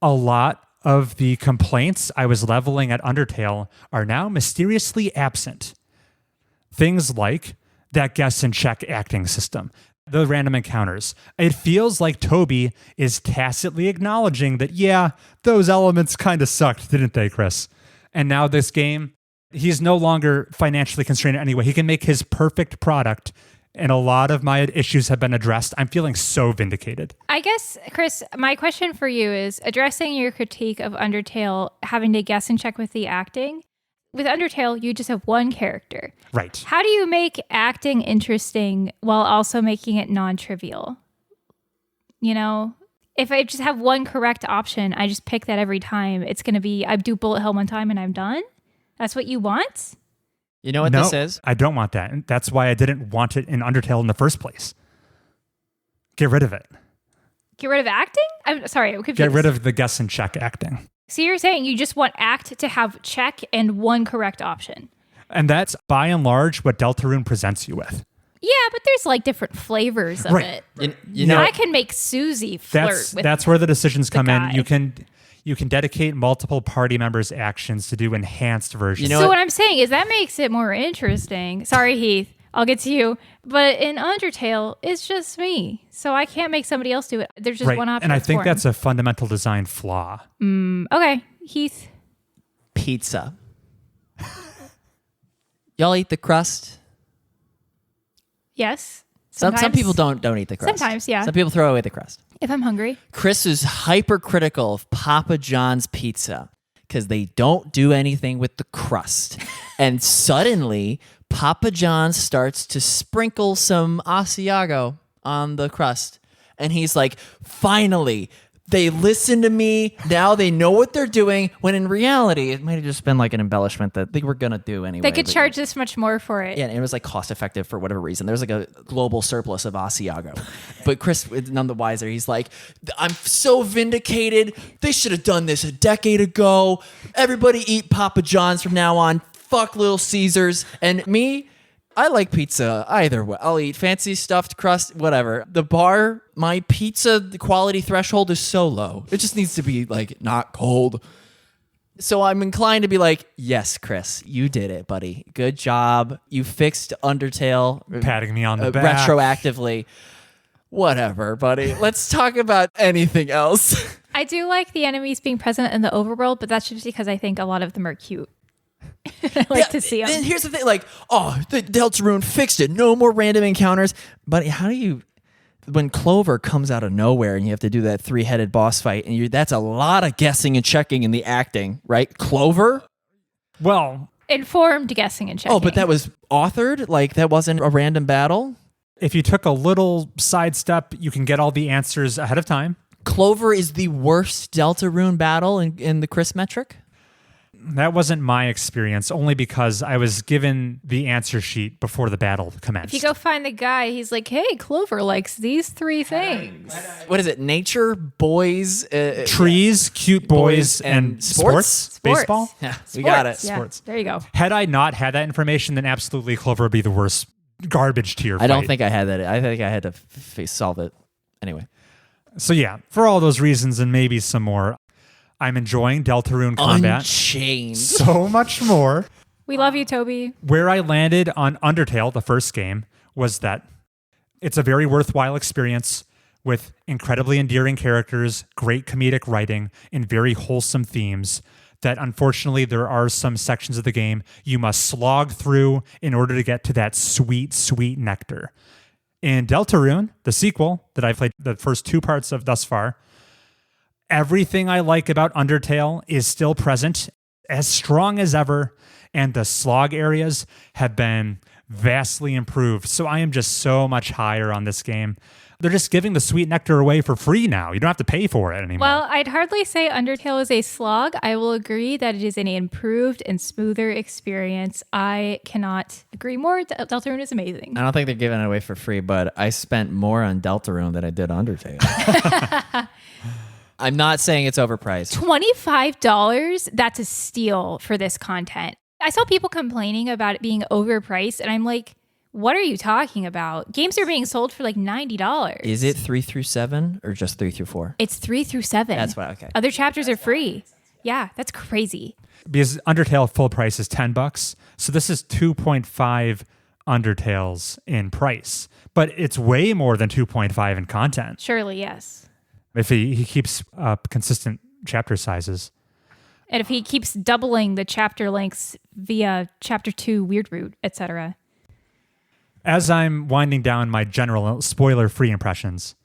a lot of the complaints I was leveling at Undertale are now mysteriously absent. Things like that guess and check acting system, the random encounters. It feels like Toby is tacitly acknowledging that, yeah, those elements kind of sucked, didn't they, Chris? And now this game, he's no longer financially constrained anyway. He can make his perfect product, and a lot of my issues have been addressed. I'm feeling so vindicated. I guess, Chris, my question for you is addressing your critique of Undertale having to guess and check with the acting. With Undertale, you just have one character. Right. How do you make acting interesting while also making it non-trivial? You know, if I just have one correct option, I just pick that every time. It's going to be, I do bullet hell one time and I'm done? That's what you want? You know what No, this is? I don't want that. And that's why I didn't want it in Undertale in the first place. Get rid of it. Get rid of acting? I'm sorry, I'm confused. Get rid of the guess and check acting. So you're saying you just want act to have check and one correct option? And that's by and large what Deltarune presents you with. Yeah, but there's like different flavors of Right. it. You know, I can make Susie flirt with that's where the decisions come guy. in. You can dedicate multiple party members' actions to do enhanced versions. You know So what? what I'm saying is that makes it more interesting. Sorry, Heath. I'll get to you. But in Undertale, it's just me. So I can't make somebody else do it. There's just right. one option. And I think for that's a fundamental design flaw. him. Okay, Heath. Pizza. Y'all eat the crust? Yes. Some Sometimes. people don't eat the crust. Sometimes, yeah. Some people throw away the crust. If I'm hungry. Chris is hypercritical of Papa John's pizza because they don't do anything with the crust. And suddenly, Papa John starts to sprinkle some Asiago on the crust. And he's like, finally, they listen to me. Now they know what they're doing. When in reality, it might have just been like an embellishment that they were going to do anyway. They could but- charge this much more for it. Yeah, and it was like cost effective for whatever reason. There's like a global surplus of Asiago. But Chris is none the wiser. He's like, I'm so vindicated. They should have done this a decade ago. Everybody eat Papa John's from now on. Fuck Little Caesars. And me, I like pizza either way. I'll eat fancy stuffed crust, whatever. The bar, my pizza the quality threshold is so low. It just needs to be like not cold. So I'm inclined to be like, yes, Chris, you did it, buddy. Good job. You fixed Undertale. Patting me on the back. Retroactively. Whatever, buddy. Let's talk about anything else. I do like the enemies being present in the overworld, but that's just because I think a lot of them are cute. I like to see them. And here's the thing, like, oh, the Deltarune fixed it. No more random encounters. Buddy, how do you... When Clover comes out of nowhere and you have to do that 3-headed boss fight, and that's a lot of guessing and checking in the acting, right? Clover? Well, Informed guessing and checking. Oh, but that was authored? Like, that wasn't a random battle? If you took a little sidestep, you can get all the answers ahead of time. Clover is the worst Deltarune battle in the Chris metric? That wasn't my experience, only because I was given the answer sheet before the battle commenced. If you go find the guy, he's like, hey, Clover likes these 3 things. What is it? Nature, boys, trees, cute boys, and sports? Baseball? Yeah, we got it. Yeah, Sports. there you go. Had I not had that information, then absolutely Clover would be the worst garbage tier fight. I don't think I had that. I think I had to solve it. Anyway. So yeah, for all those reasons and maybe some more, I'm enjoying Deltarune combat Unchained. so much more. We love you, Toby. Where I landed on Undertale, the first game, was that it's a very worthwhile experience with incredibly endearing characters, great comedic writing, and very wholesome themes that unfortunately there are some sections of the game you must slog through in order to get to that sweet, sweet nectar. In Deltarune, the sequel that I've played the first 2 parts of thus far, everything I like about Undertale is still present, as strong as ever, and the slog areas have been vastly improved. So I am just so much higher on this game. They're just giving the sweet nectar away for free now. You don't have to pay for it anymore. Well, I'd hardly say Undertale is a slog. I will agree that it is an improved and smoother experience. I cannot agree more. Deltarune is amazing. I don't think they're giving it away for free, but I spent more on Deltarune than I did Undertale. I'm not saying it's overpriced. $25? That's a steal for this content. I saw people complaining about it being overpriced, and I'm like, what are you talking about? Games are being sold for like $90. Is it 3 through 7 or just 3 through 4? It's 3 through 7. That's what, okay. Other chapters are free. Yeah, that's crazy. Because Undertale full price is $10, so this is 2.5 Undertales in price. But it's way more than 2.5 in content. Surely, yes. If he keeps up consistent chapter sizes. And if he keeps doubling the chapter lengths via chapter 2 weird route, etc. As I'm winding down my general spoiler-free impressions,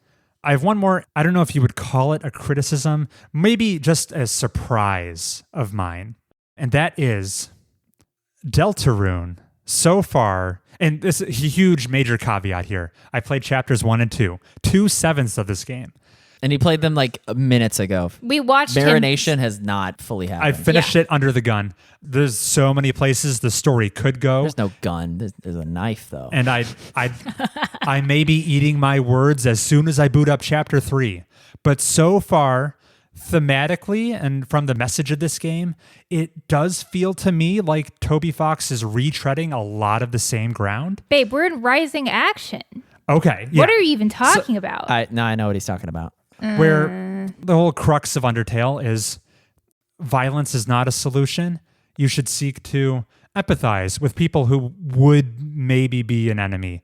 I have one more, I don't know if you would call it a criticism, maybe just a surprise of mine. And that is Deltarune, so far, and this is a huge major caveat here. I played chapters 1 and 2, 2/7 of this game. And he played them like minutes ago. We watched Marination has not fully happened. I finished it under the gun. There's so many places the story could go. There's no gun. There's a knife, though. And I may be eating my words as soon as I boot up chapter 3. But so far, thematically and from the message of this game, it does feel to me like Toby Fox is retreading a lot of the same ground. Babe, we're in Rising Action. Okay. Yeah. What are you even talking about? I know what he's talking about. Where the whole crux of Undertale is violence is not a solution. You should seek to empathize with people who would maybe be an enemy.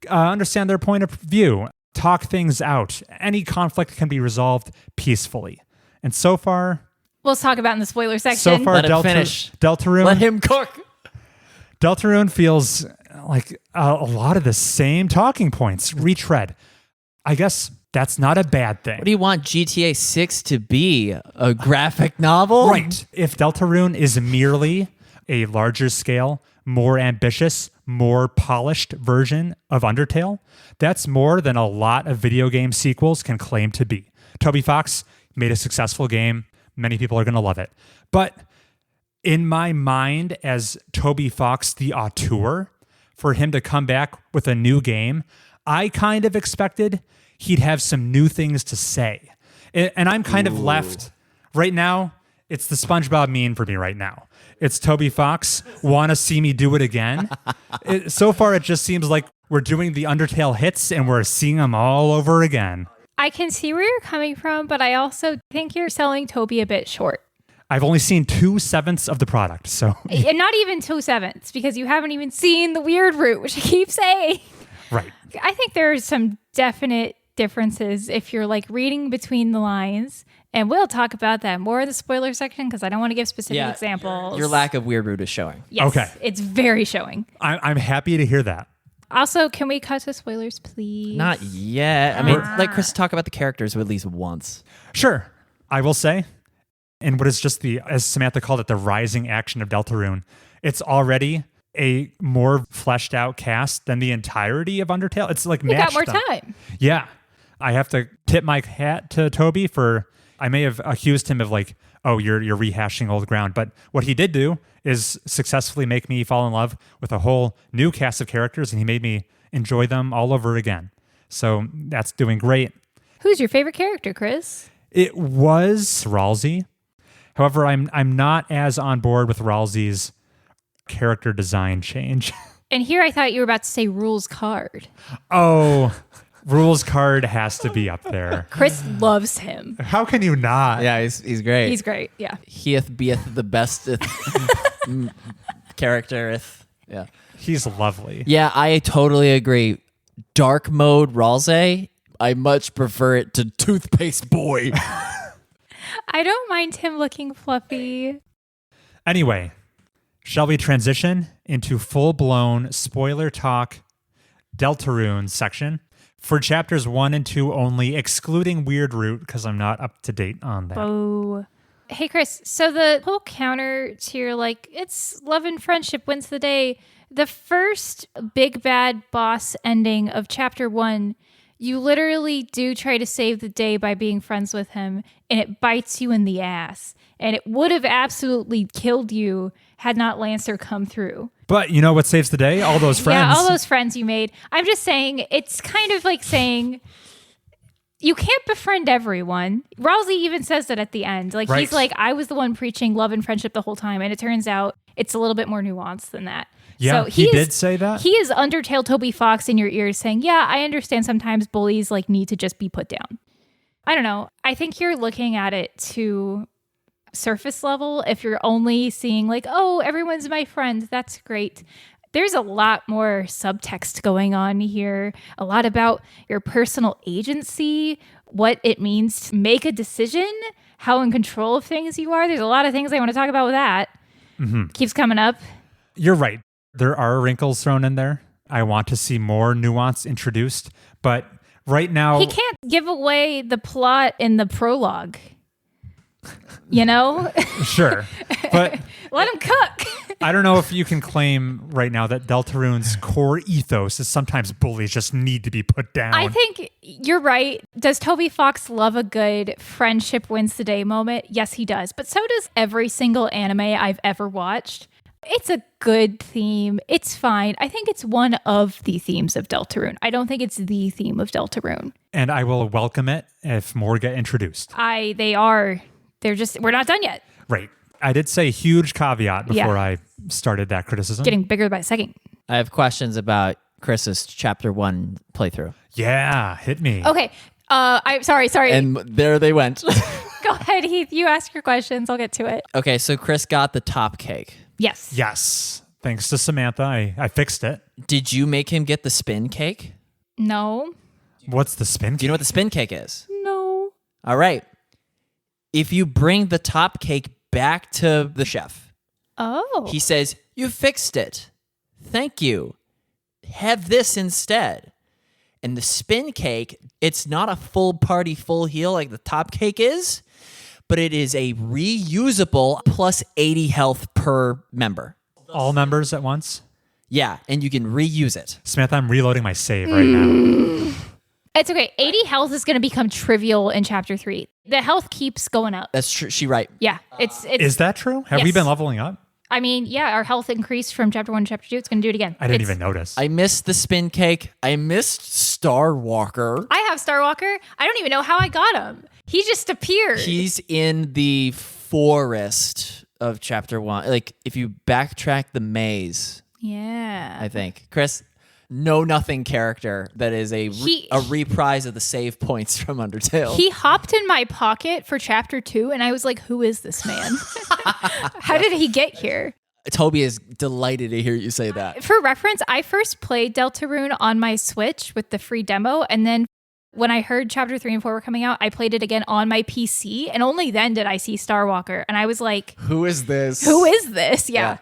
Understand their point of view. Talk things out. Any conflict can be resolved peacefully. And so far... We'll talk about in the spoiler section. So far, Let him finish. Deltarune... Let him cook. Deltarune feels like a lot of the same talking points. Retread. I guess... that's not a bad thing. What do you want GTA 6 to be? A graphic novel? Right. If Deltarune is merely a larger scale, more ambitious, more polished version of Undertale, that's more than a lot of video game sequels can claim to be. Toby Fox made a successful game. Many people are going to love it. But in my mind, as Toby Fox, the auteur, for him to come back with a new game, I kind of expected he'd have some new things to say. And I'm kind of left right now. It's the SpongeBob meme for me right now. It's Toby Fox, want to see me do it again. So far, it just seems like we're doing the Undertale hits and we're seeing them all over again. I can see where you're coming from, but I also think you're selling Toby a bit short. I've only seen 2/7 of the product, so... And not even 2/7, because you haven't even seen the weird route, which I keep saying. Right. I think there are some definite differences if you're like reading between the lines, and we'll talk about that more in the spoiler section because I don't want to give specific examples. Your lack of weird root is showing. Yes, Okay. It's very showing. I'm happy to hear that. Also, can we cut to spoilers, please? Not yet. I mean, let Chris talk about the characters at least once. Sure. I will say, and what is just as Samantha called it, the rising action of Deltarune, it's already a more fleshed out cast than the entirety of Undertale. It's like We got matched more them. time. Yeah. I have to tip my hat to Toby for, I may have accused him of like, oh, you're rehashing old ground. But what he did do is successfully make me fall in love with a whole new cast of characters, and he made me enjoy them all over again. So that's doing great. Who's your favorite character, Chris? It was Ralsei. However, I'm not as on board with Ralsei's character design change. And here I thought you were about to say Rules Card. Oh, Rules Card has to be up there. Chris loves him. How can you not? Yeah, he's great. He's great. Yeah. Heath beeth the best character. Yeah. He's lovely. Yeah, I totally agree. Dark mode Ralsei, I much prefer it to Toothpaste Boy. I don't mind him looking fluffy. Anyway, shall we transition into full-blown spoiler talk Deltarune section for chapters 1 and 2 only, excluding Weird Root because I'm not up to date on that. Oh. Hey, Chris. So the whole counter to your, like, it's love and friendship wins the day. The first big bad boss ending of chapter 1, you literally do try to save the day by being friends with him, and it bites you in the ass. And it would have absolutely killed you had not Lancer come through. But you know what saves the day? All those friends. Yeah, all those friends you made. I'm just saying, it's kind of like saying you can't befriend everyone. Ralsei even says that at the end. Like, Right. he's like, I was the one preaching love and friendship the whole time. And it turns out it's a little bit more nuanced than that. Yeah, so he did say that. He is Undertale Toby Fox in your ears saying, yeah, I understand sometimes bullies like need to just be put down. I don't know. I think you're looking at it to surface level. If you're only seeing like, oh, everyone's my friend, that's great. There's a lot more subtext going on here, a lot about your personal agency, what it means to make a decision, how in control of things you are. There's a lot of things I want to talk about with that. Keeps coming up. You're right. There are wrinkles thrown in there. I want to see more nuance introduced, but right now He can't give away the plot in the prologue. You know? sure. But Let him cook. I don't know if you can claim right now that Deltarune's core ethos is sometimes bullies just need to be put down. I think you're right. Does Toby Fox love a good friendship wins the day moment? Yes, he does. But so does every single anime I've ever watched. It's a good theme. It's fine. I think it's one of the themes of Deltarune. I don't think it's the theme of Deltarune. And I will welcome it if more get introduced. We're not done yet. Right. I did say huge caveat before Yeah. I started that criticism. Getting bigger by the second. I have questions about Chris's chapter 1 playthrough. Yeah, hit me. Okay. I'm sorry. And there they went. Go ahead, Heath. You ask your questions. I'll get to it. Okay, so Chris got the top cake. Yes. Yes. Thanks to Samantha, I fixed it. Did you make him get the spin cake? No. What's the spin? Do you know what the spin cake is? No. All right. If you bring the top cake back to the chef, Oh. he says, "You fixed it. Thank you. Have this instead." And the spin cake, it's not a full party, full heal like the top cake is, but it is a reusable plus 80 health per member. All members at once? Yeah, and you can reuse it. Samantha, I'm reloading my save right now. It's okay. 80 health is going to become trivial in chapter 3. The health keeps going up. That's true. She right. Yeah. It's. Is that true? Have we Yes. been leveling up? I mean, yeah, our health increased from chapter 1 to chapter 2. It's going to do it again. I didn't It's- even notice. I missed the spin cake. I missed Star Walker. I have Starwalker. I don't even know how I got him. He just appeared. He's in the forest of chapter 1. Like, if you backtrack the maze, yeah. I think. Chris, know nothing character that is a reprise of the save points from Undertale. He hopped in my pocket for chapter 2, and I was like, who is this man? How did he get here? Toby is delighted to hear you say that. For reference, I first played Deltarune on my Switch with the free demo, and then when I heard chapter 3 and 4 were coming out, I played it again on my PC, and only then did I see Starwalker, and I was like, Who is this? who is this? Yeah.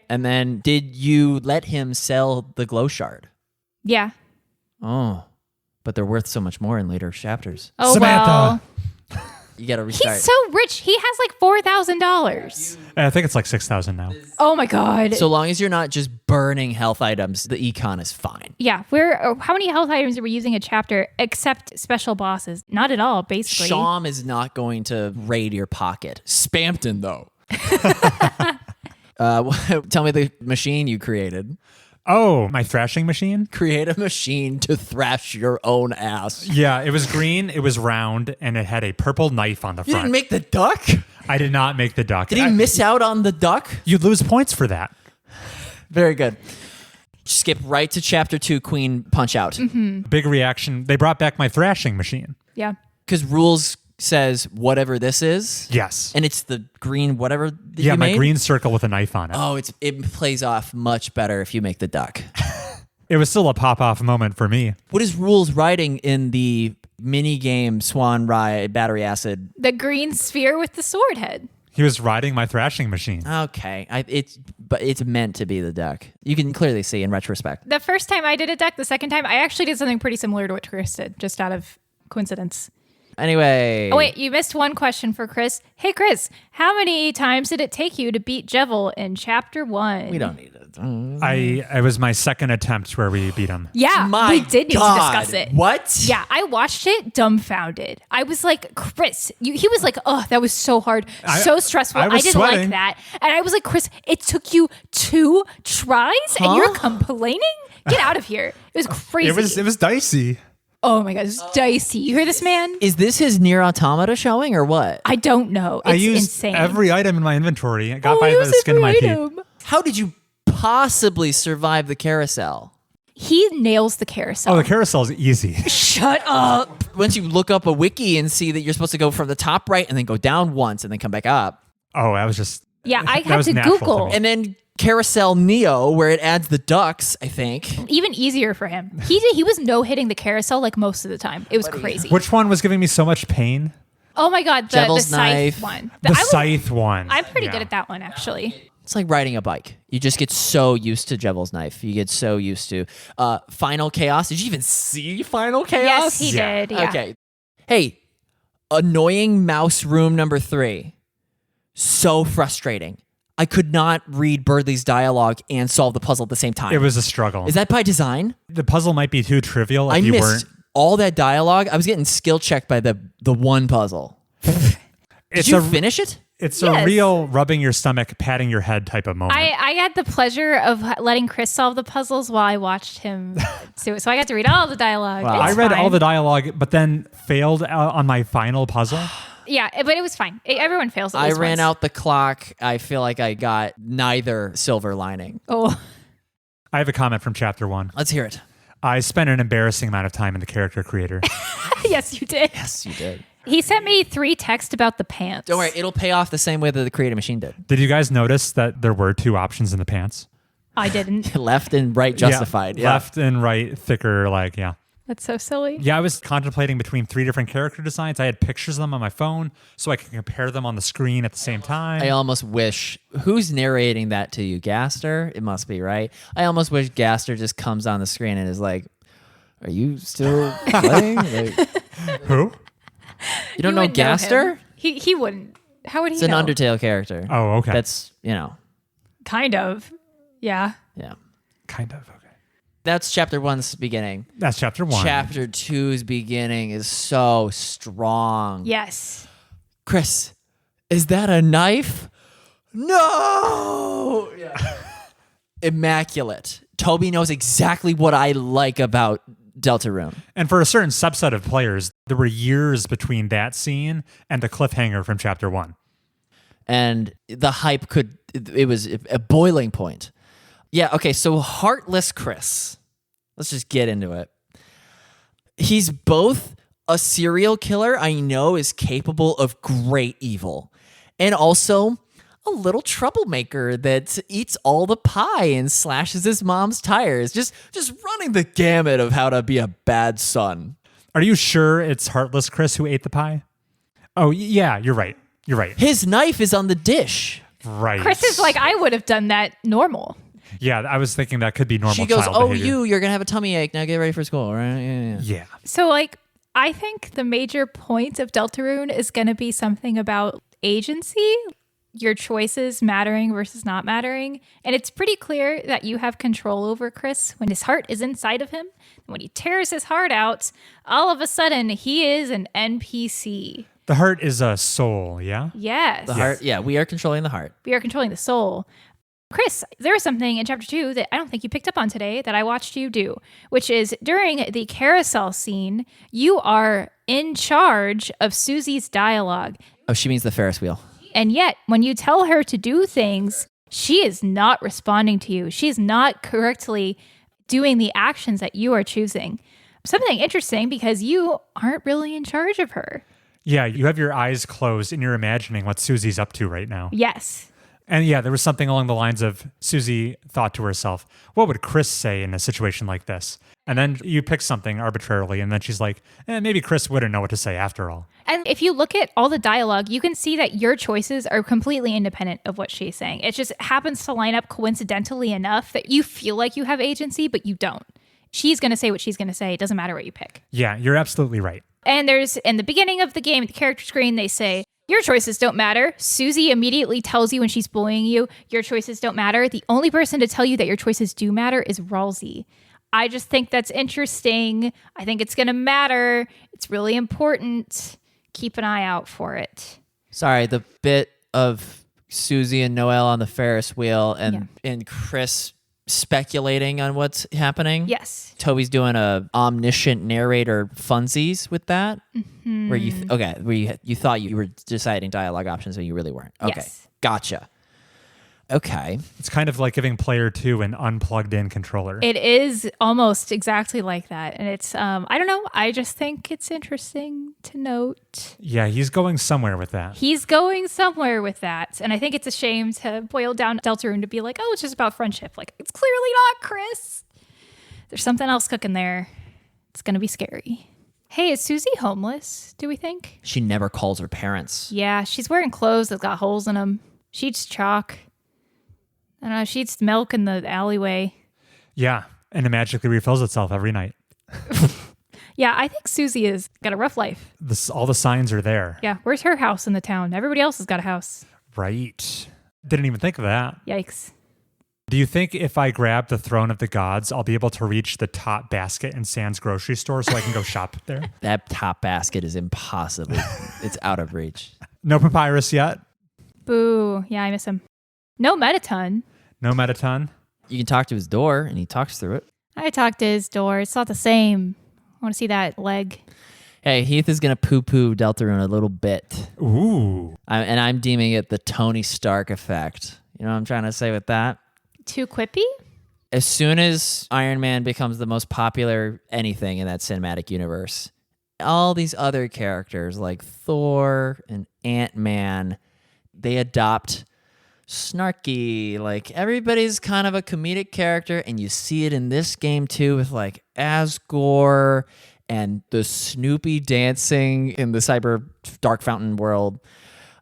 And then did you let him sell the glow shard? Yeah. Oh, but they're worth so much more in later chapters. Oh, Samantha. well. You got to restart. He's so rich. He has like $4,000. I think it's like 6,000 now. Oh my God. So long as you're not just burning health items, the econ is fine. Yeah, how many health items are we using a chapter except special bosses? Not at all, basically. Sham is not going to raid your pocket. Spampton, though. Tell me the machine you created. Oh, my thrashing machine? Create a machine to thrash your own ass. Yeah, it was green, it was round, and it had a purple knife on the You front. didn't make the duck? I did not make the duck. Did he miss out on the duck? You'd lose points for that. Very good. Skip right to chapter 2, Queen Punch Out. Big reaction. They brought back my thrashing machine. Yeah. Because rules says whatever this is. Yes. And it's the green whatever that Yeah, you my made? green circle with a knife on it. Oh, it plays off much better if you make the duck. It was still a pop-off moment for me. What is rules writing in the mini game Swan Ride Battery Acid? The green sphere with the sword head. He was riding my thrashing machine. Okay, but it's meant to be the duck. You can clearly see in retrospect. The first time I did a deck, the second time I actually did something pretty similar to what Chris did, just out of coincidence. Anyway. Oh, wait, you missed one question for Chris. Hey, Chris, how many times did it take you to beat Jevil in Chapter 1? We don't need it. It was my second attempt where we beat him. Yeah, My we did need God. to discuss it. What? Yeah, I watched it dumbfounded. I was like, Chris, he was like, oh, that was so hard, so stressful. I I was didn't sweating. like that. And I was like, Chris, it took you 2 tries and you're complaining? Get out of here. It was crazy. It was dicey. Oh my God, it's dicey. You hear this, man? Is this his Nier Automata showing or what? I don't know. It's I used insane. every item in my inventory. I got by it the was skin of my every teeth. item. How did you possibly survive the carousel? He nails the carousel. Oh, the carousel is easy. Shut up. Once you look up a wiki and see that you're supposed to go from the top right and then go down once and then come back up. Oh, I was just... Yeah, I that had was to natural Google. to me. And then Carousel Neo, where it adds the ducks, I think. Even easier for him. He was no hitting the carousel like most of the time. It was crazy. Which one was giving me so much pain? Oh my God, the Devil's scythe Knife. one. The scythe one. I'm pretty Yeah. good at that one, actually. It's like riding a bike. You just get so used to Devil's Knife. You get so used to Final Chaos. Did you even see Final Chaos? Yes, he Yeah. did. Yeah. Okay. Hey, annoying mouse room number 3. So frustrating. I could not read Birdley's dialogue and solve the puzzle at the same time. It was a struggle. Is that by design? The puzzle might be too trivial if I you missed weren't... all that dialogue. I was getting skill checked by the one puzzle. Did you finish it? It's Yes. a real rubbing your stomach, patting your head type of moment. I had the pleasure of letting Chris solve the puzzles while I watched him do it. So I got to read all the dialogue. Wow. It's I read all fine. the dialogue, but then failed on my final puzzle. Yeah, but it was fine. Everyone fails at I least ran once. out the clock. I feel like I got neither silver lining. Oh, I have a comment from chapter 1. Let's hear it. I spent an embarrassing amount of time in the character creator. yes, you did. Yes, you did. He sent me 3 texts about the pants. Don't worry. It'll pay off the same way that the Creative Machine did. Did you guys notice that there were 2 options in the pants? I didn't. Left and right justified. Yeah. Left and right, thicker, yeah. That's so silly. Yeah, I was contemplating between 3 different character designs. I had pictures of them on my phone so I could compare them on the screen at the same time. I almost wish. Who's narrating that to you? Gaster? It must be, right? I almost wish Gaster just comes on the screen and is like, "Are you still playing?" Like, Who? you don't know wouldn't know Gaster? him. He wouldn't. How would he It's an know? Undertale character. Oh, okay. That's, Kind of. Yeah. yeah. Kind of, okay. That's chapter 1's beginning. That's chapter 1. Chapter 2's beginning is so strong. Yes. Chris, is that a knife? No! Immaculate. Toby knows exactly what I like about Deltarune. And for a certain subset of players, there were years between that scene and the cliffhanger from chapter 1. And the hype it was a boiling point. Yeah, okay, so Heartless Chris. Let's just get into it. He's both a serial killer I know is capable of great evil, and also a little troublemaker that eats all the pie and slashes his mom's tires. Just running the gamut of how to be a bad son. Are you sure it's Heartless Chris who ate the pie? Oh, yeah, you're right. You're right. His knife is on the dish. Right. Chris is like, I would have done that normal. Yeah, I was thinking that could be normal She goes, child "Oh, behavior. you're going to have a tummy ache. Now get ready for school," right? Yeah. Yeah. So, like, I think the major point of Deltarune is going to be something about agency, your choices mattering versus not mattering. And it's pretty clear that you have control over Chris when his heart is inside of him. And when he tears his heart out, all of a sudden he is an NPC. The heart is a soul, yeah? Yes. The heart, yeah, we are controlling the heart. We are controlling the soul. Chris, there was something in chapter 2 that I don't think you picked up on today that I watched you do, which is during the carousel scene, you are in charge of Susie's dialogue. Oh, she means the Ferris wheel. And yet, when you tell her to do things, she is not responding to you. She is not correctly doing the actions that you are choosing. Something interesting because you aren't really in charge of her. Yeah, you have your eyes closed and you're imagining what Susie's up to right now. Yes. And yeah, there was something along the lines of Susie thought to herself, what would Chris say in a situation like this? And then you pick something arbitrarily, and then she's like, maybe Chris wouldn't know what to say after all. And if you look at all the dialogue, you can see that your choices are completely independent of what she's saying. It just happens to line up coincidentally enough that you feel like you have agency, but you don't. She's going to say what she's going to say. It doesn't matter what you pick. Yeah, you're absolutely right. And there's, in the beginning of the game, at the character screen, they say, your choices don't matter. Susie immediately tells you when she's bullying you, your choices don't matter. The only person to tell you that your choices do matter is Ralsei. I just think that's interesting. I think it's going to matter. It's really important. Keep an eye out for it. Sorry, the bit of Susie and Noelle on the Ferris wheel and Chris speculating on what's happening. Yes. Toby's doing a omniscient narrator funsies with that. Mm-hmm. Where you thought you were deciding dialogue options, but you really weren't. Okay. Yes. Gotcha. Okay. It's kind of like giving player 2 an unplugged in controller. It is almost exactly like that. And it's, I don't know. I just think it's interesting to note. Yeah, he's going somewhere with that. He's going somewhere with that. And I think it's a shame to boil down Deltarune to be like, oh, it's just about friendship. Like, it's clearly not, Chris. There's something else cooking there. It's going to be scary. Hey, is Susie homeless, do we think? She never calls her parents. Yeah, she's wearing clothes that got holes in them. She eats chalk. I don't know, she eats milk in the alleyway. Yeah, and it magically refills itself every night. Yeah, I think Susie has got a rough life. All the signs are there. Yeah, where's her house in the town? Everybody else has got a house. Right. Didn't even think of that. Yikes. Do you think if I grab the Throne of the Gods, I'll be able to reach the top basket in Sam's grocery store so I can go shop there? That top basket is impossible. It's out of reach. No papyrus yet? Boo. Yeah, I miss him. No Metaton. No Metaton? You can talk to his door, and he talks through it. I talked to his door. It's not the same. I want to see that leg. Hey, Heath is going to poo-poo Deltarune a little bit. Ooh. And I'm deeming it the Tony Stark effect. You know what I'm trying to say with that? Too quippy? As soon as Iron Man becomes the most popular anything in that cinematic universe, all these other characters like Thor and Ant-Man, they adopt snarky, like everybody's kind of a comedic character, and you see it in this game too with like Asgore and the Snoopy dancing in the cyber Dark Fountain world.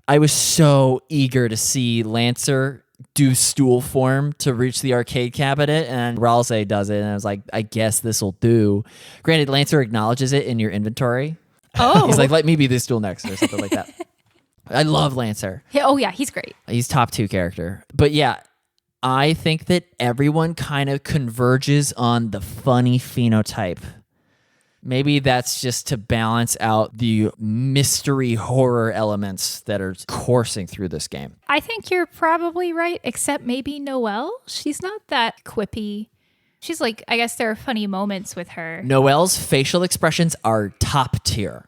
I was so eager to see Lancer do stool form to reach the arcade cabinet, and Ralsei does it, and I was like, I guess this will do. Granted, Lancer acknowledges it in your inventory. Oh. He's like, let me be this stool next, or something like that. I love Lancer. Oh, yeah, he's great. He's top 2 character. But yeah, I think that everyone kind of converges on the funny phenotype. Maybe that's just to balance out the mystery horror elements that are coursing through this game. I think you're probably right, except maybe Noelle. She's not that quippy. She's like, I guess there are funny moments with her. Noelle's facial expressions are top tier.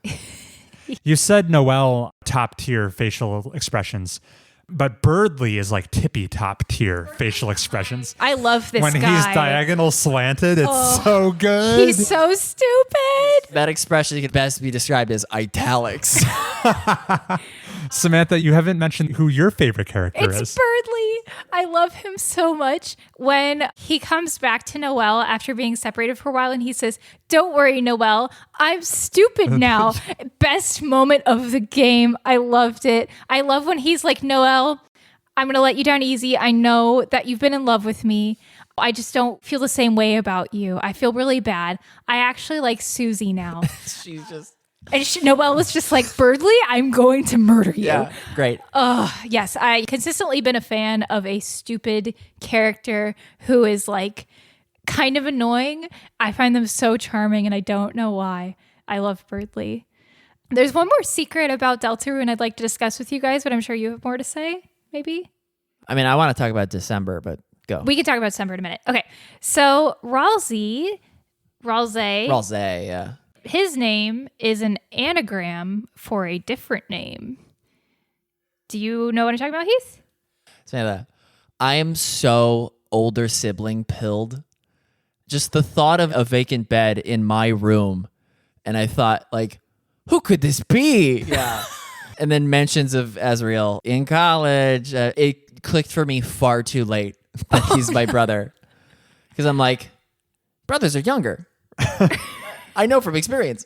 You said Noelle top tier facial expressions, but Birdley is like tippy top tier facial expressions. I love this when guy. He's diagonal slanted, it's so good. He's so stupid. That expression can best be described as italics. Samantha, you haven't mentioned who your favorite character It's is. Birdley. I love him so much. When he comes back to Noelle after being separated for a while and he says, don't worry, Noelle, I'm stupid now. Best moment of the game. I loved it. I love when he's like, Noelle, I'm going to let you down easy. I know that you've been in love with me. I just don't feel the same way about you. I feel really bad. I actually like Susie now. She's just... And Noelle was just like, Birdley, I'm going to murder you. Yeah, great. Yes, I consistently been a fan of a stupid character who is like kind of annoying. I find them so charming and I don't know why. I love Birdley. There's one more secret about Deltarune I'd like to discuss with you guys, but I'm sure you have more to say, maybe? I mean, I want to talk about December, but go. We can talk about December in a minute. Okay, so Ralsei, yeah. his name is an anagram for a different name. Do you know what I'm talking about, Heath? Samantha, I am so older sibling pilled. Just the thought of a vacant bed in my room, and I thought, like, who could this be? Yeah. And then mentions of Azrael in college. It clicked for me far too late that he's my brother. Because I'm like, brothers are younger. I know from experience.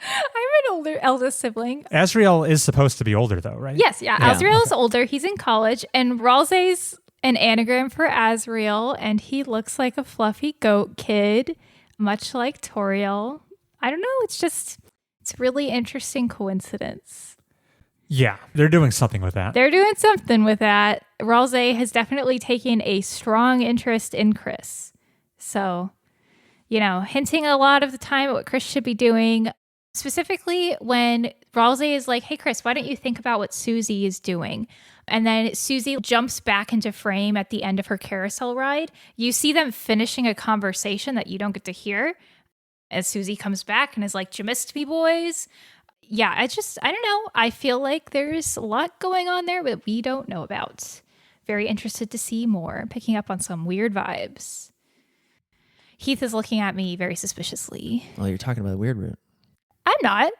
I'm an eldest sibling. Azrael is supposed to be older, though, right? Yes, yeah. Azrael's older. He's in college, and Ralsei's an anagram for Azrael, and he looks like a fluffy goat kid, much like Toriel. I don't know. It's a really interesting coincidence. Yeah, they're doing something with that. They're doing something with that. Ralsei has definitely taken a strong interest in Chris. So, hinting a lot of the time at what Chris should be doing. Specifically when Ralsei is like, hey, Chris, why don't you think about what Susie is doing? And then Susie jumps back into frame at the end of her carousel ride. You see them finishing a conversation that you don't get to hear as Susie comes back and is like, you missed me, boys. Yeah, I don't know. I feel like there's a lot going on there that we don't know about. Very interested to see more. Picking up on some weird vibes. Heath is looking at me very suspiciously. Well, you're talking about the weird route. I'm not.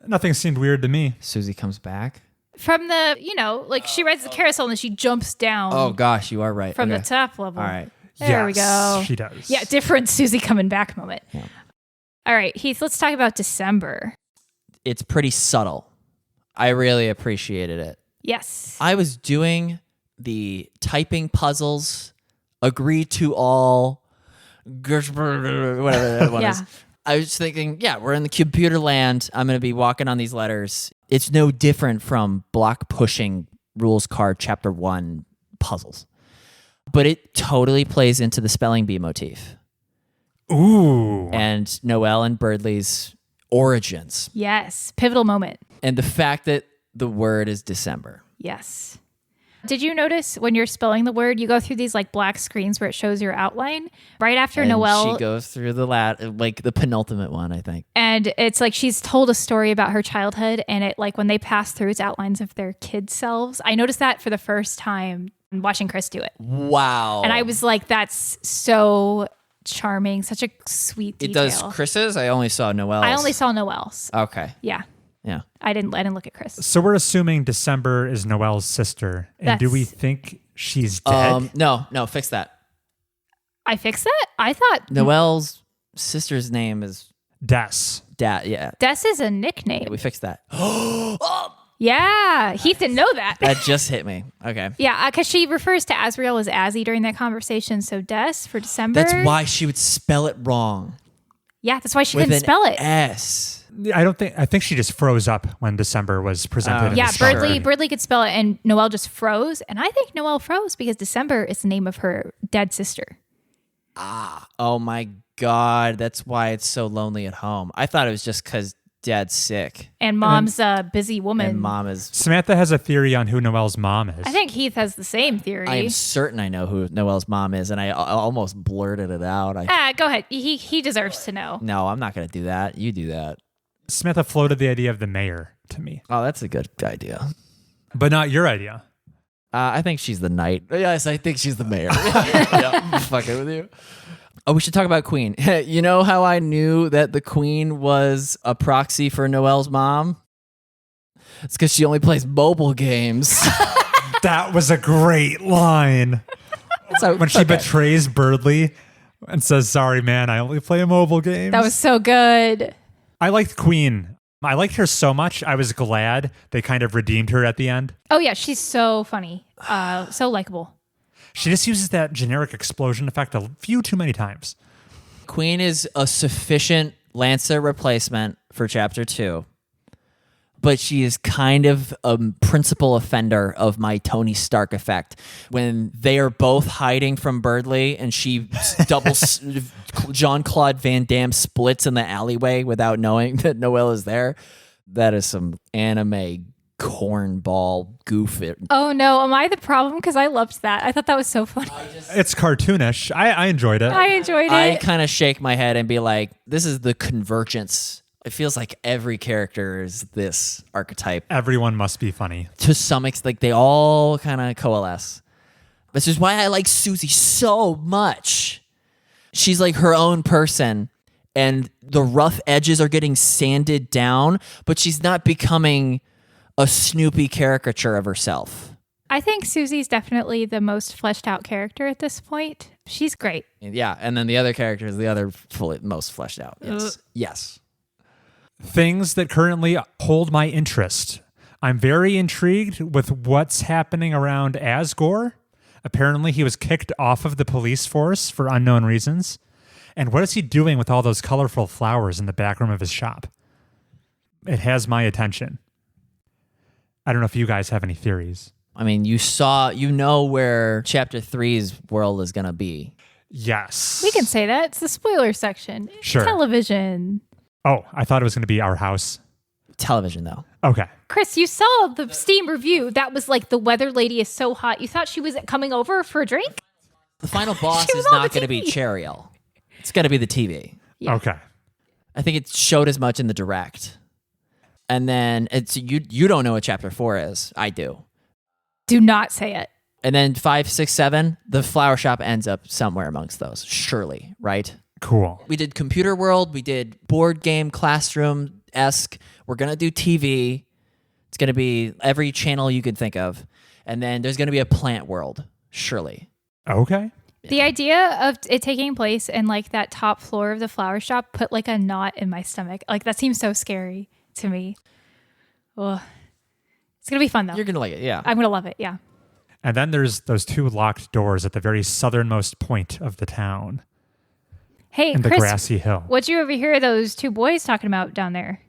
Nothing seemed weird to me. Susie comes back. From the, like she rides the carousel and then she jumps down. Oh, gosh, you are right. From Okay. the top level. All right. There we go. She does. Yeah, different Susie coming back moment. Yeah. All right, Heath, let's talk about December. It's pretty subtle. I really appreciated it. Yes. I was doing the typing puzzles, agree to all, whatever that one is. I was just thinking, yeah, we're in the computer land. I'm going to be walking on these letters. It's no different from block pushing rules card chapter 1 puzzles. But it totally plays into the spelling bee motif. Ooh. And Noelle and Birdley's origins. Yes. Pivotal moment. And the fact that the word is December. Yes. Did you notice when you're spelling the word, you go through these like black screens where it shows your outline right after And Noelle? she goes through like the penultimate one, I think. And it's like she's told a story about her childhood, and it like when they pass through, it's outlines of their kid selves. I noticed that for the first time watching Chris do it. Wow. And I was like, that's so charming, such a sweet detail. It does Chris's? I only saw Noelle's. I only saw Noelle's. Okay. Yeah. Yeah. I didn't look at Chris. So we're assuming December is Noelle's sister. And do we think she's dead? No, fix that. I fixed that? I thought Noelle's sister's name is Des. Yeah. Des is a nickname. We fixed that. Yeah. Heath didn't know that. That just hit me. Okay. Yeah, because she refers to Azrael as Azzy during that conversation. So Des for December. That's why she would spell it wrong. Yeah, that's why she with couldn't an spell it. S. I think she just froze up when December was presented. Yeah, Birdley. Birdley could spell it, and Noelle just froze. And I think Noelle froze because December is the name of her dead sister. Oh my God. That's why it's so lonely at home. I thought it was just because Dad's sick. And Mom's a busy woman. And Mom is... Samantha has a theory on who Noelle's mom is. I think Heath has the same theory. I'm certain I know who Noelle's mom is, and I almost blurted it out. Go ahead. He deserves to know. No, I'm not going to do that. You do that. Samantha floated the idea of the mayor to me. Oh, that's a good idea. But not your idea. I think she's the knight. Yes, I think she's the mayor. Yeah, I'm fucking with you. Oh, we should talk about Queen. You know how I knew that the Queen was a proxy for Noelle's mom? It's because she only plays mobile games. That was a great line. So, when she betrays Birdley and says, sorry, man, I only play mobile games. That was so good. I liked Queen. I liked her so much. I was glad they kind of redeemed her at the end. Oh, yeah. She's so funny. So likable. She just uses that generic explosion effect a few too many times. Queen is a sufficient Lancer replacement for Chapter 2, but she is kind of a principal offender of my Tony Stark effect. When they are both hiding from Birdley and she doubles Jean-Claude Van Damme splits in the alleyway without knowing that Noelle is there, that is some anime cornball goof. Oh no, am I the problem? Because I loved that. I thought that was so funny. It's cartoonish. I enjoyed it. I enjoyed it. I kind of shake my head and be like, this is the convergence. It feels like every character is this archetype. Everyone must be funny. To some extent, like they all kind of coalesce. This is why I like Susie so much. She's like her own person, and the rough edges are getting sanded down, but she's not becoming a Snoopy caricature of herself. I think Susie's definitely the most fleshed out character at this point. She's great. Yeah, and then the other character is the other most fleshed out. Yes. Yes. Things that currently hold my interest. I'm very intrigued with what's happening around Asgore. Apparently, he was kicked off of the police force for unknown reasons. And what is he doing with all those colorful flowers in the back room of his shop? It has my attention. I don't know if you guys have any theories. I mean, you know where Chapter 3's world is going to be. Yes. We can say that. It's the spoiler section. Sure. Television. Oh, I thought it was going to be our house. Television, though. Okay. Chris, you saw the Steam review. That was like the weather lady is so hot. You thought she was coming over for a drink? The final boss She was is on not the going to be TV. Chariel. It's going to be the TV. Yeah. Okay. I think it showed as much in the direct. And then it's you don't know what Chapter 4 is. I do. Do not say it. And then 5, 6, 7, the flower shop ends up somewhere amongst those. Surely, right? Cool. We did computer world. We did board game classroom-esque. We're going to do TV. It's going to be every channel you could think of. And then there's going to be a plant world. Surely. Okay. The idea of it taking place in like that top floor of the flower shop put like a knot in my stomach. Like that seems so scary to me. Ugh. It's going to be fun though. You're going to like it, yeah. I'm going to love it. Yeah. And then there's those two locked doors at the very southernmost point of the town Hey, in the Chris, grassy hill. what'd you overhear those two boys talking about down there?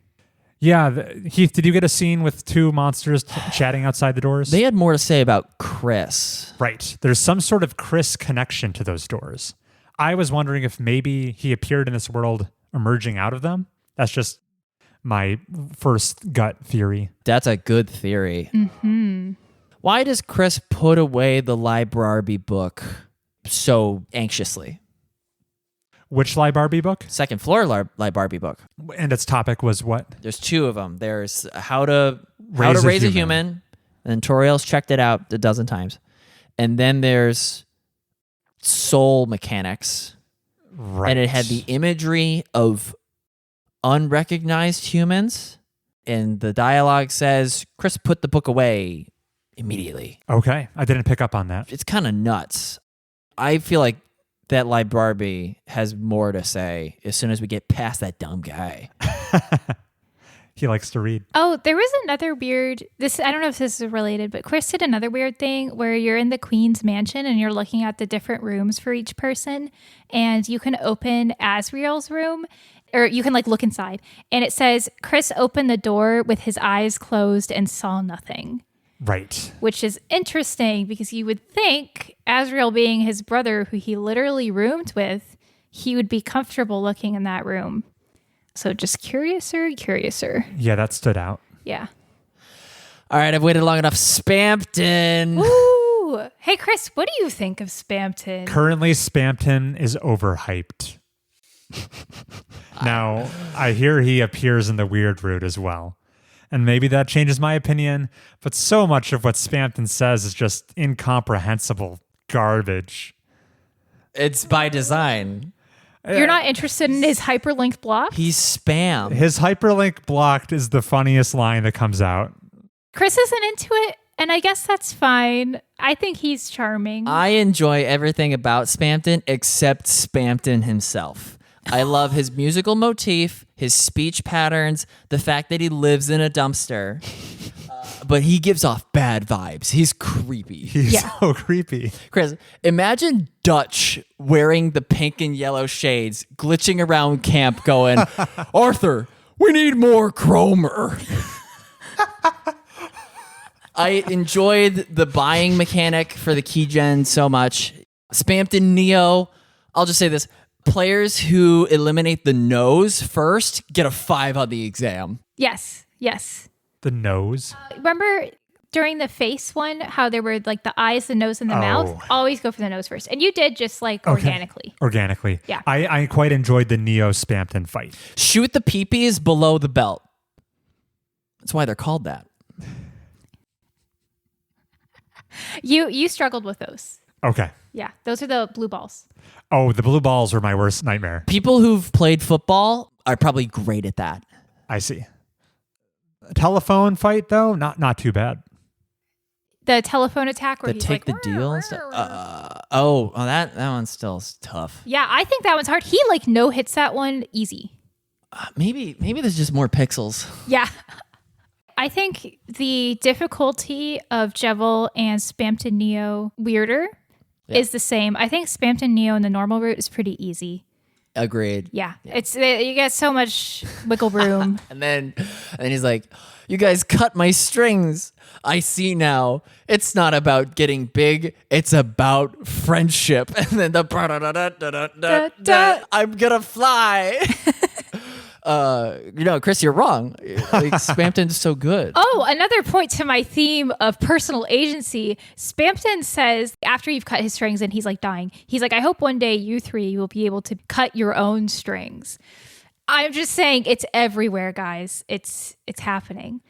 Yeah. Heath, did you get a scene with two monsters chatting outside the doors? They had more to say about Chris. Right. There's some sort of Chris connection to those doors. I was wondering if maybe he appeared in this world emerging out of them. That's just my first gut theory. That's a good theory. Mm-hmm. Why does Chris put away the Barbie book so anxiously? Which Barbie book? Second floor Barbie book. And its topic was what? There's two of them. There's how to raise a human, and Toriel's checked it out a dozen times. And then there's soul mechanics. Right. And it had the imagery of unrecognized humans. And the dialogue says, Chris put the book away immediately. Okay. I didn't pick up on that. It's kind of nuts. I feel like that Barbie has more to say as soon as we get past that dumb guy. He likes to read. Oh, there was another weird, I don't know if this is related, but Chris did another weird thing where you're in the Queen's mansion and you're looking at the different rooms for each person, and you can open Asriel's room, or you can like look inside, and it says Chris opened the door with his eyes closed and saw nothing. Right. Which is interesting because you would think Asriel being his brother, who he literally roomed with, he would be comfortable looking in that room. So just curiouser. Yeah, that stood out. Yeah. All right, I've waited long enough. Spampton. Woo! Hey, Chris, what do you think of Spampton? Currently, Spampton is overhyped. Now, I hear he appears in the Weird Root as well. And maybe that changes my opinion, but so much of what Spampton says is just incomprehensible garbage. It's by design. You're not interested in his hyperlink block? He's spam. His hyperlink blocked is the funniest line that comes out. Chris isn't into it, and I guess that's fine. I think he's charming. I enjoy everything about Spampton except Spampton himself. I love his musical motif, his speech patterns, the fact that he lives in a dumpster. but he gives off bad vibes. He's creepy. He's so creepy. Chris, imagine Dutch wearing the pink and yellow shades, glitching around camp going, Arthur, we need more Cromer. I enjoyed the buying mechanic for the key gen so much. Spampton Neo, I'll just say this. Players who eliminate the nose first get a 5 on the exam. Yes. The nose. Remember during the face one, how there were like the eyes, the nose, and the mouth? Always go for the nose first. And you did just like organically. Organically. Yeah. I quite enjoyed the Neo Spampton fight. Shoot the peepees below the belt. That's why they're called that. You struggled with those. Okay. Yeah, those are the blue balls. Oh, the blue balls were my worst nightmare. People who've played football are probably great at that. I see. Telephone fight, though, not too bad. The telephone attack where The he's take like, the deal and stuff. That one's still tough. yeah, I think that one's hard. He like no hits that one easy. Maybe there's just more pixels. Yeah. I think the difficulty of Jevil and Spampton Neo weirder is the same. I think Spampton Neo in the normal route is pretty easy. Agreed. Yeah. It's you get so much wiggle room. And then he's like, you guys cut my strings. I see now. It's not about getting big. It's about friendship. And then the I'm gonna fly. Chris, you're wrong. Like, Spampton's so good. Oh, another point to my theme of personal agency. Spampton says after you've cut his strings and he's like dying, he's like, I hope one day you three will be able to cut your own strings. I'm just saying it's everywhere, guys. It's happening.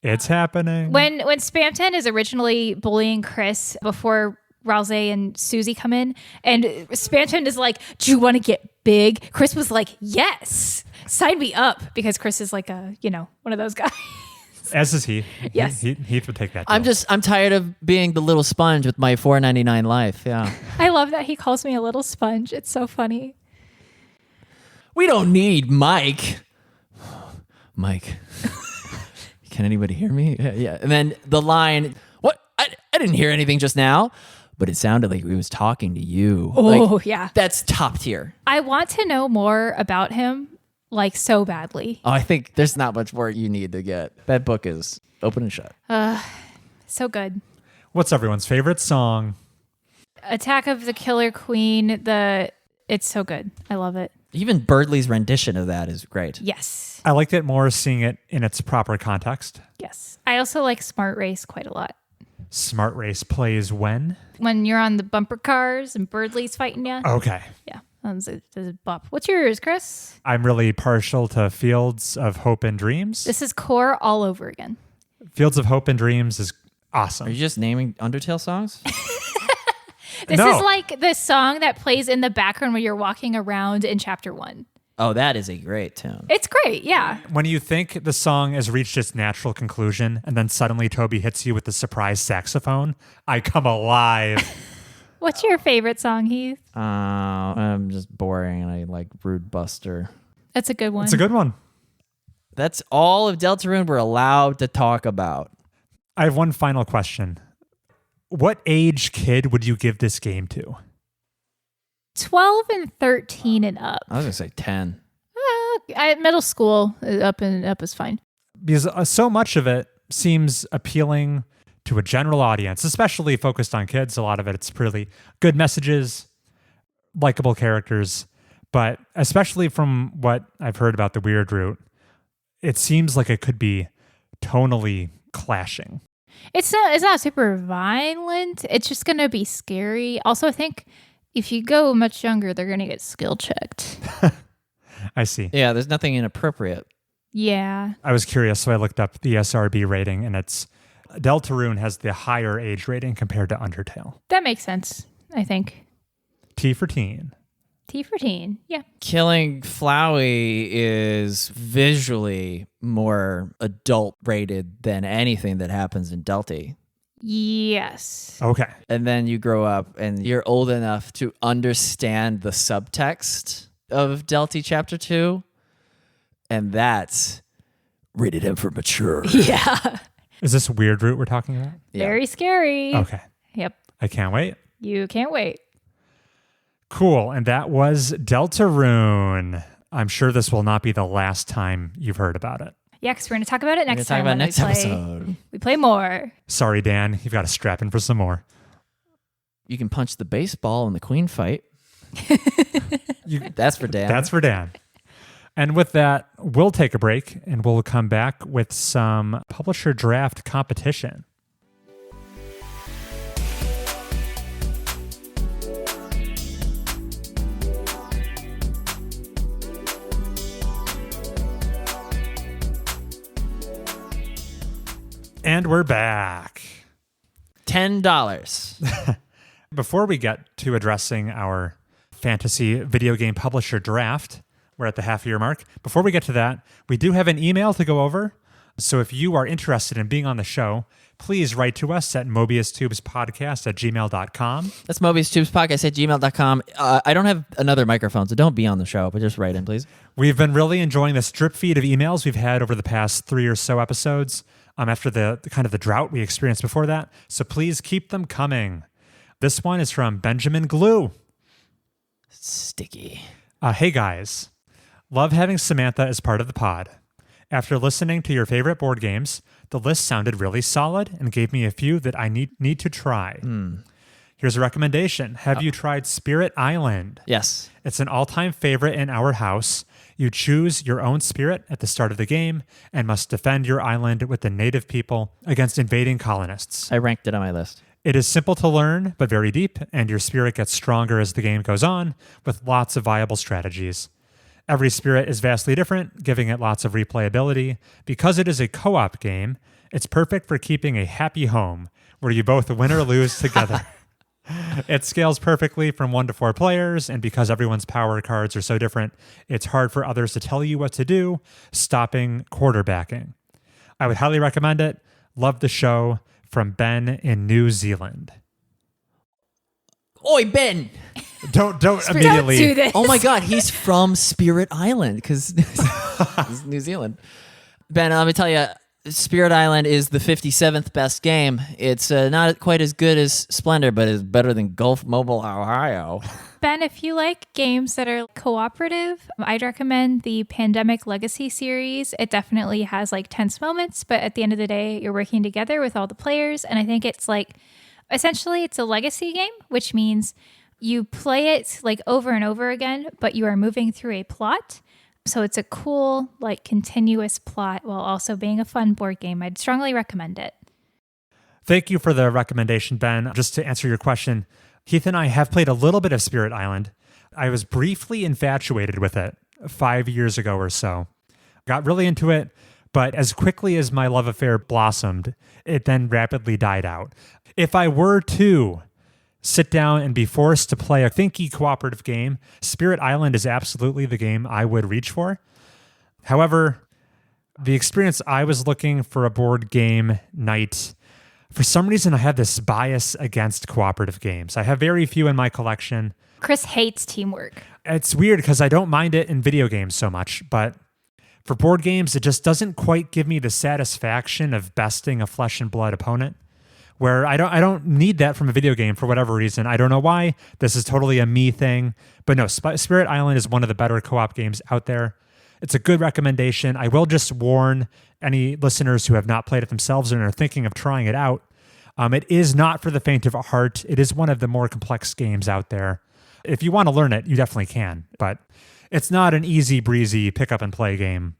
It's happening. When Spampton is originally bullying Chris before Rousey and Susie come in, and Spampton is like, do you want to get big? Chris was like, yes, sign me up, because Chris is like one of those guys. As is Heath. Yes. Heath would take that deal. I'm tired of being the little sponge with my $4.99 life. Yeah. I love that he calls me a little sponge. It's so funny. We don't need Mike. Mike. Can anybody hear me? Yeah. And then the line, what? I didn't hear anything just now, but it sounded like he was talking to you. Oh, yeah. That's top tier. I want to know more about him, like, so badly. Oh, I think there's not much more you need to get. That book is open and shut. So good. What's everyone's favorite song? Attack of the Killer Queen. It's so good. I love it. Even Birdley's rendition of that is great. Yes. I liked it more seeing it in its proper context. Yes. I also like Smart Race quite a lot. Smart Race plays when? When you're on the bumper cars and Birdley's fighting you. Okay. Yeah. That's a bop. What's yours, Chris? I'm really partial to Fields of Hope and Dreams. This is Core all over again. Fields of Hope and Dreams is awesome. Are you just naming Undertale songs? This No. is like the song that plays in the background when you're walking around in chapter 1. Oh, that is a great tune. It's great, yeah. When you think the song has reached its natural conclusion and then suddenly Toby hits you with the surprise saxophone, I come alive. What's your favorite song, Heath? I'm just boring and I like Rude Buster. That's a good one. It's a good one. That's all of Deltarune we're allowed to talk about. I have one final question. What age kid would you give this game to? 12 and 13 and up. I was going to say 10. Middle school, up and up is fine. Because so much of it seems appealing to a general audience, especially focused on kids. A lot of it's really good messages, likable characters. But especially from what I've heard about the Weird Route, it seems like it could be tonally clashing. It's not super violent. It's just going to be scary. Also, I think if you go much younger, they're going to get skill checked. I see. Yeah, there's nothing inappropriate. Yeah. I was curious, so I looked up the SRB rating, and it's Deltarune has the higher age rating compared to Undertale. That makes sense, I think. T for teen. T for teen. Yeah. Killing Flowey is visually more adult rated than anything that happens in Delty. Yes. Okay. And then you grow up and you're old enough to understand the subtext of Delty Chapter 2. And that's rated M for mature. Yeah. Is this weird route we're talking about? Yeah. Very scary. Okay. Yep. I can't wait. You can't wait. Cool. And that was Deltarune. I'm sure this will not be the last time you've heard about it. Yeah, because we're going to talk about it We're next gonna talk time. about when next episode. We play more. Sorry, Dan. You've got to strap in for some more. You can punch the baseball in the queen fight. That's for Dan. That's for Dan. And with that, we'll take a break and we'll come back with some publisher draft competition. And we're back. $10. Before we get to addressing our fantasy video game publisher draft, we're at the half-year mark. Before we get to that, we do have an email to go over. So if you are interested in being on the show, please write to us at mobiustubespodcast@gmail.com. That's mobiustubespodcast@gmail.com. I don't have another microphone, so don't be on the show, but just write in, please. We've been really enjoying this drip feed of emails we've had over the past 3 or so episodes after the kind of the drought we experienced before that. So please keep them coming. This one is from Benjamin Glue. Sticky. Hey guys, love having Samantha as part of the pod. After listening to your favorite board games, the list sounded really solid and gave me a few that I need to try. Here's a recommendation. Have you tried Spirit Island? Yes. It's an all-time favorite in our house. You choose your own spirit at the start of the game and must defend your island with the native people against invading colonists. I ranked it on my list. It is simple to learn, but very deep, and your spirit gets stronger as the game goes on, with lots of viable strategies. Every spirit is vastly different, giving it lots of replayability. Because it is a co-op game, it's perfect for keeping a happy home, where you both win or lose together. It scales perfectly from 1 to 4 players, and because everyone's power cards are so different, it's hard for others to tell you what to do, stopping quarterbacking. I would highly recommend it. Love the show. From Ben in New Zealand. Oi, Ben! Don't Don't immediately. do this. Oh my God, he's from Spirit Island because he's New Zealand. Ben, let me tell you, Spirit Island is the 57th best game. It's not quite as good as Splendor, but it's better than Gulf Mobile, Ohio. Ben, if you like games that are cooperative, I'd recommend the Pandemic Legacy series. It definitely has like tense moments, but at the end of the day, you're working together with all the players. And I think it's like, essentially, it's a legacy game, which means you play it like over and over again, but you are moving through a plot. So it's a cool, like continuous plot while also being a fun board game. I'd strongly recommend it. Thank you for the recommendation, Ben. Just to answer your question, Heath and I have played a little bit of Spirit Island. I was briefly infatuated with it 5 years ago or so. Got really into it, but as quickly as my love affair blossomed, it then rapidly died out. If I were to sit down and be forced to play a thinky cooperative game, Spirit Island is absolutely the game I would reach for. However, the experience I was looking for a board game night, for some reason I have this bias against cooperative games. I have very few in my collection. Chris hates teamwork. It's weird because I don't mind it in video games so much, but for board games, it just doesn't quite give me the satisfaction of besting a flesh and blood opponent. Where I don't need that from a video game for whatever reason. I don't know why. This is totally a me thing. But no, Spirit Island is one of the better co-op games out there. It's a good recommendation. I will just warn any listeners who have not played it themselves and are thinking of trying it out. It is not for the faint of heart. It is one of the more complex games out there. If you want to learn it, you definitely can. But it's not an easy breezy pick up and play game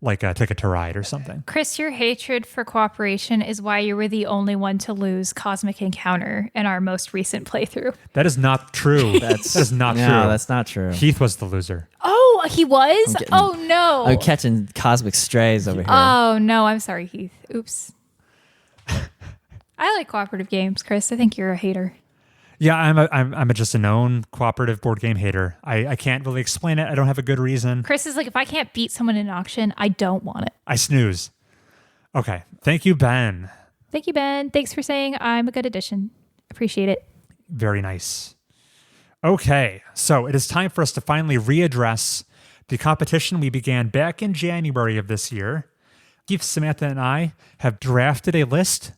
like a Ticket to Ride or something. Chris, your hatred for cooperation is why you were the only one to lose Cosmic Encounter in our most recent playthrough. That is not true. That is not true. No, that's not true. Heath was the loser. Oh, he was? Oh, no. I'm catching cosmic strays over here. Oh, no. I'm sorry, Heath. Oops. I like cooperative games, Chris. I think you're a hater. Yeah, I'm just a known cooperative board game hater. I can't really explain it. I don't have a good reason. Chris is like, if I can't beat someone in an auction, I don't want it. I snooze. Okay. Thank you, Ben. Thank you, Ben. Thanks for saying I'm a good addition. Appreciate it. Very nice. Okay, so it is time for us to finally readdress the competition we began back in January of this year. Heath, Samantha, and I have drafted a list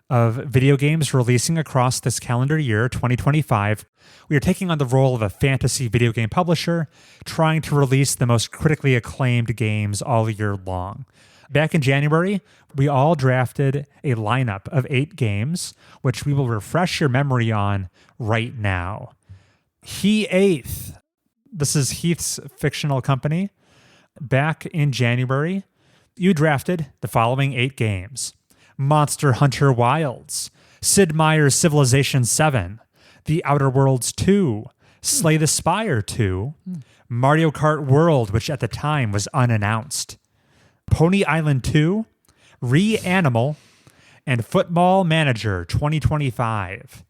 of video games releasing across this calendar year, 2025. We are taking on the role of a fantasy video game publisher, trying to release the most critically acclaimed games all year long. Back in January, we all drafted a lineup of 8 games, which we will refresh your memory on right now. Heath. This is Heath's fictional company. Back in January, you drafted the following 8 games: Monster Hunter Wilds, Sid Meier's Civilization 7, The Outer Worlds 2, Slay the Spire 2, Mario Kart World, which at the time was unannounced, Pony Island 2, Reanimal, and Football Manager 2025.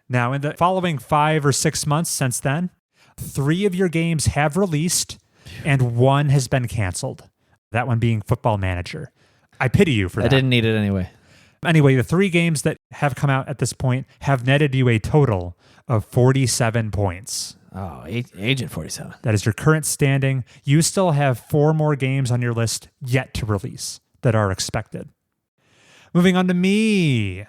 Now, in the following 5 or 6 months since then, 3 of your games have released and 1 has been canceled. That one being Football Manager. I pity you for that. I didn't need it anyway. Anyway, the 3 games that have come out at this point have netted you a total of 47 points. Oh, Agent 47. That is your current standing. You still have 4 more games on your list yet to release that are expected. Moving on to me.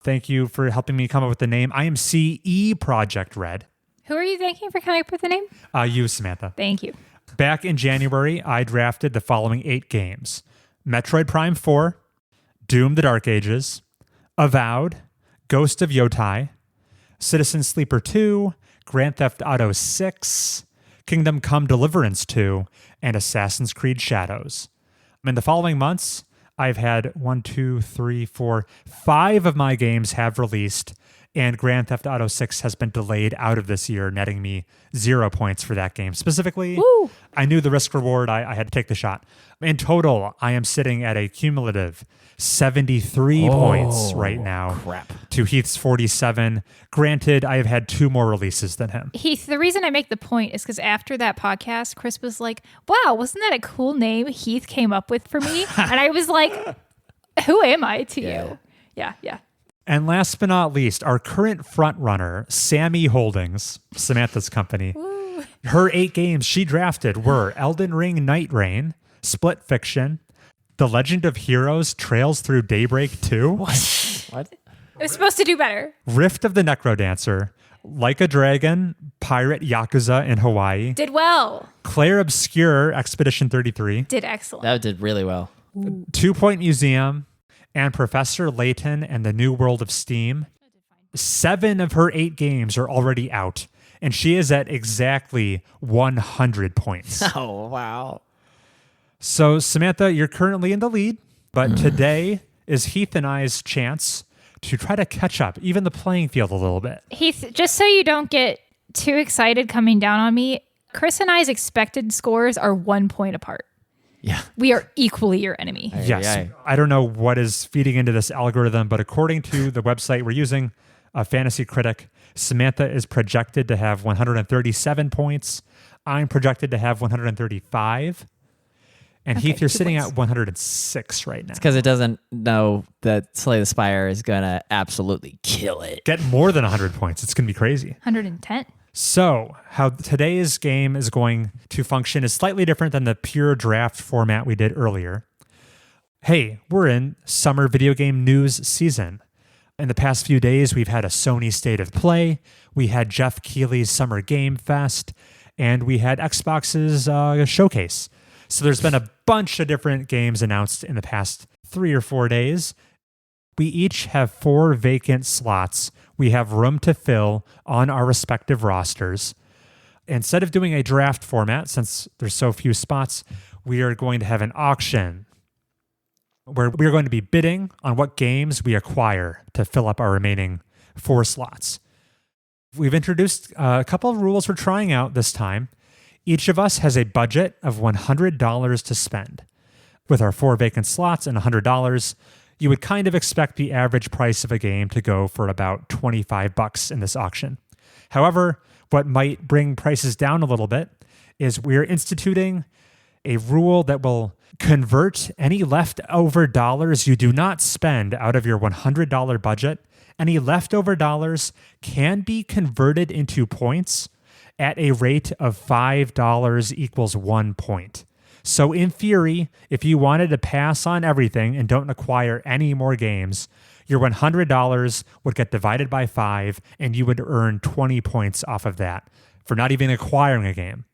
Thank you for helping me come up with the name. I am CE Project Red. Who are you thanking for coming up with the name? You, Samantha. Thank you. Back in January, I drafted the following 8 games: Metroid Prime 4, Doom the Dark Ages, Avowed, Ghost of Yotai, Citizen Sleeper 2, Grand Theft Auto 6, Kingdom Come Deliverance 2, and Assassin's Creed Shadows. In the following months, I've had 5 of my games have released, and Grand Theft Auto 6 has been delayed out of this year, netting me 0 points for that game. Specifically, Woo! I knew the risk reward. I had to take the shot. In total, I am sitting at a cumulative 73 points right now. Crap. To Heath's 47. Granted, I have had 2 more releases than him. Heath, the reason I make the point is because after that podcast, Chris was like, wow, wasn't that a cool name Heath came up with for me? And I was like, who am I to you? Yeah. And last but not least, our current frontrunner, Sammy Holdings, Samantha's company. Woo. Her 8 games she drafted were Elden Ring Night Rain, Split Fiction, The Legend of Heroes Trails Through Daybreak 2, What? It was supposed to do better. Rift of the Necrodancer, Like a Dragon, Pirate Yakuza in Hawaii, Did well. Claire Obscure Expedition 33, Did excellent. That did really well. 2 Point Museum, and Professor Layton and the New World of Steam. 7 of her 8 games are already out, and she is at exactly 100 points. Oh, wow. So, Samantha, you're currently in the lead, but today is Heath and I's chance to try to catch up, even the playing field a little bit. Heath, just so you don't get too excited coming down on me, Chris and I's expected scores are 1 point apart. Yeah. We are equally your enemy. Yes. Aye. I don't know what is feeding into this algorithm, but according to the website we're using, a Fantasy Critic, Samantha is projected to have 137 points. I'm projected to have 135. And Okay, Heath, you're 2 sitting points. at 106 right now. Because it doesn't know that Slay the Spire is going to absolutely kill it. Get more than 100 points. It's going to be crazy. 110. So, how today's game is going to function is slightly different than the pure draft format we did earlier. Hey, we're in summer video game news season. In the past few days, we've had a Sony State of Play, we had Jeff Keighley's Summer Game Fest, and we had Xbox's showcase. So there's been a bunch of different games announced in the past 3 or 4 days. We each have 4 vacant slots we have room to fill on our respective rosters. Instead of doing a draft format, since there's so few spots, we are going to have an auction where we're going to be bidding on what games we acquire to fill up our remaining 4 slots. We've introduced a couple of rules we're trying out this time. Each of us has a budget of $100 to spend. With our 4 vacant slots and $100, you would kind of expect the average price of a game to go for about $25 in this auction. However, what might bring prices down a little bit is we're instituting a rule that will convert any leftover dollars you do not spend out of your $100 budget. Any leftover dollars can be converted into points at a rate of $5 equals 1 point. So in theory, if you wanted to pass on everything and don't acquire any more games, your $100 would get divided by 5 and you would earn 20 points off of that for not even acquiring a game.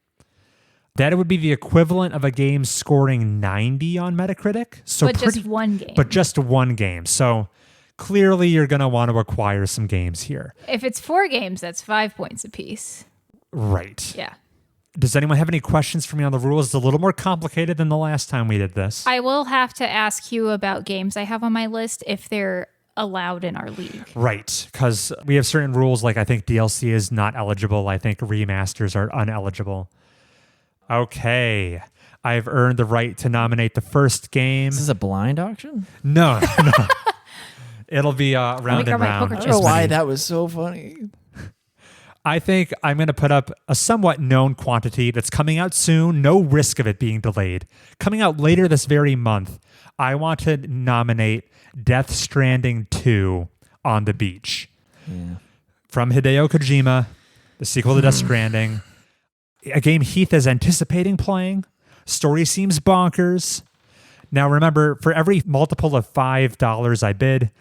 That would be the equivalent of a game scoring 90 on Metacritic. So but just one game. But just one game. So clearly you're going to want to acquire some games here. If it's 4 games, that's 5 points apiece. Right. Yeah. Does anyone have any questions for me on the rules? It's a little more complicated than the last time we did this. I will have to ask you about games I have on my list if they're allowed in our league. Right, because we have certain rules, like I think DLC is not eligible. I think remasters are uneligible. Okay, I've earned the right to nominate the first game. Is this a blind auction? No. It'll be round and round. I don't know why that was so funny. I think I'm going to put up a somewhat known quantity that's coming out soon. No risk of it being delayed. Coming out later this very month. I want to nominate Death Stranding 2 on the Beach. Yeah. From Hideo Kojima, the sequel to Death Stranding. A game Heath is anticipating playing. Story seems bonkers. Now remember, for every multiple of $5 I bid,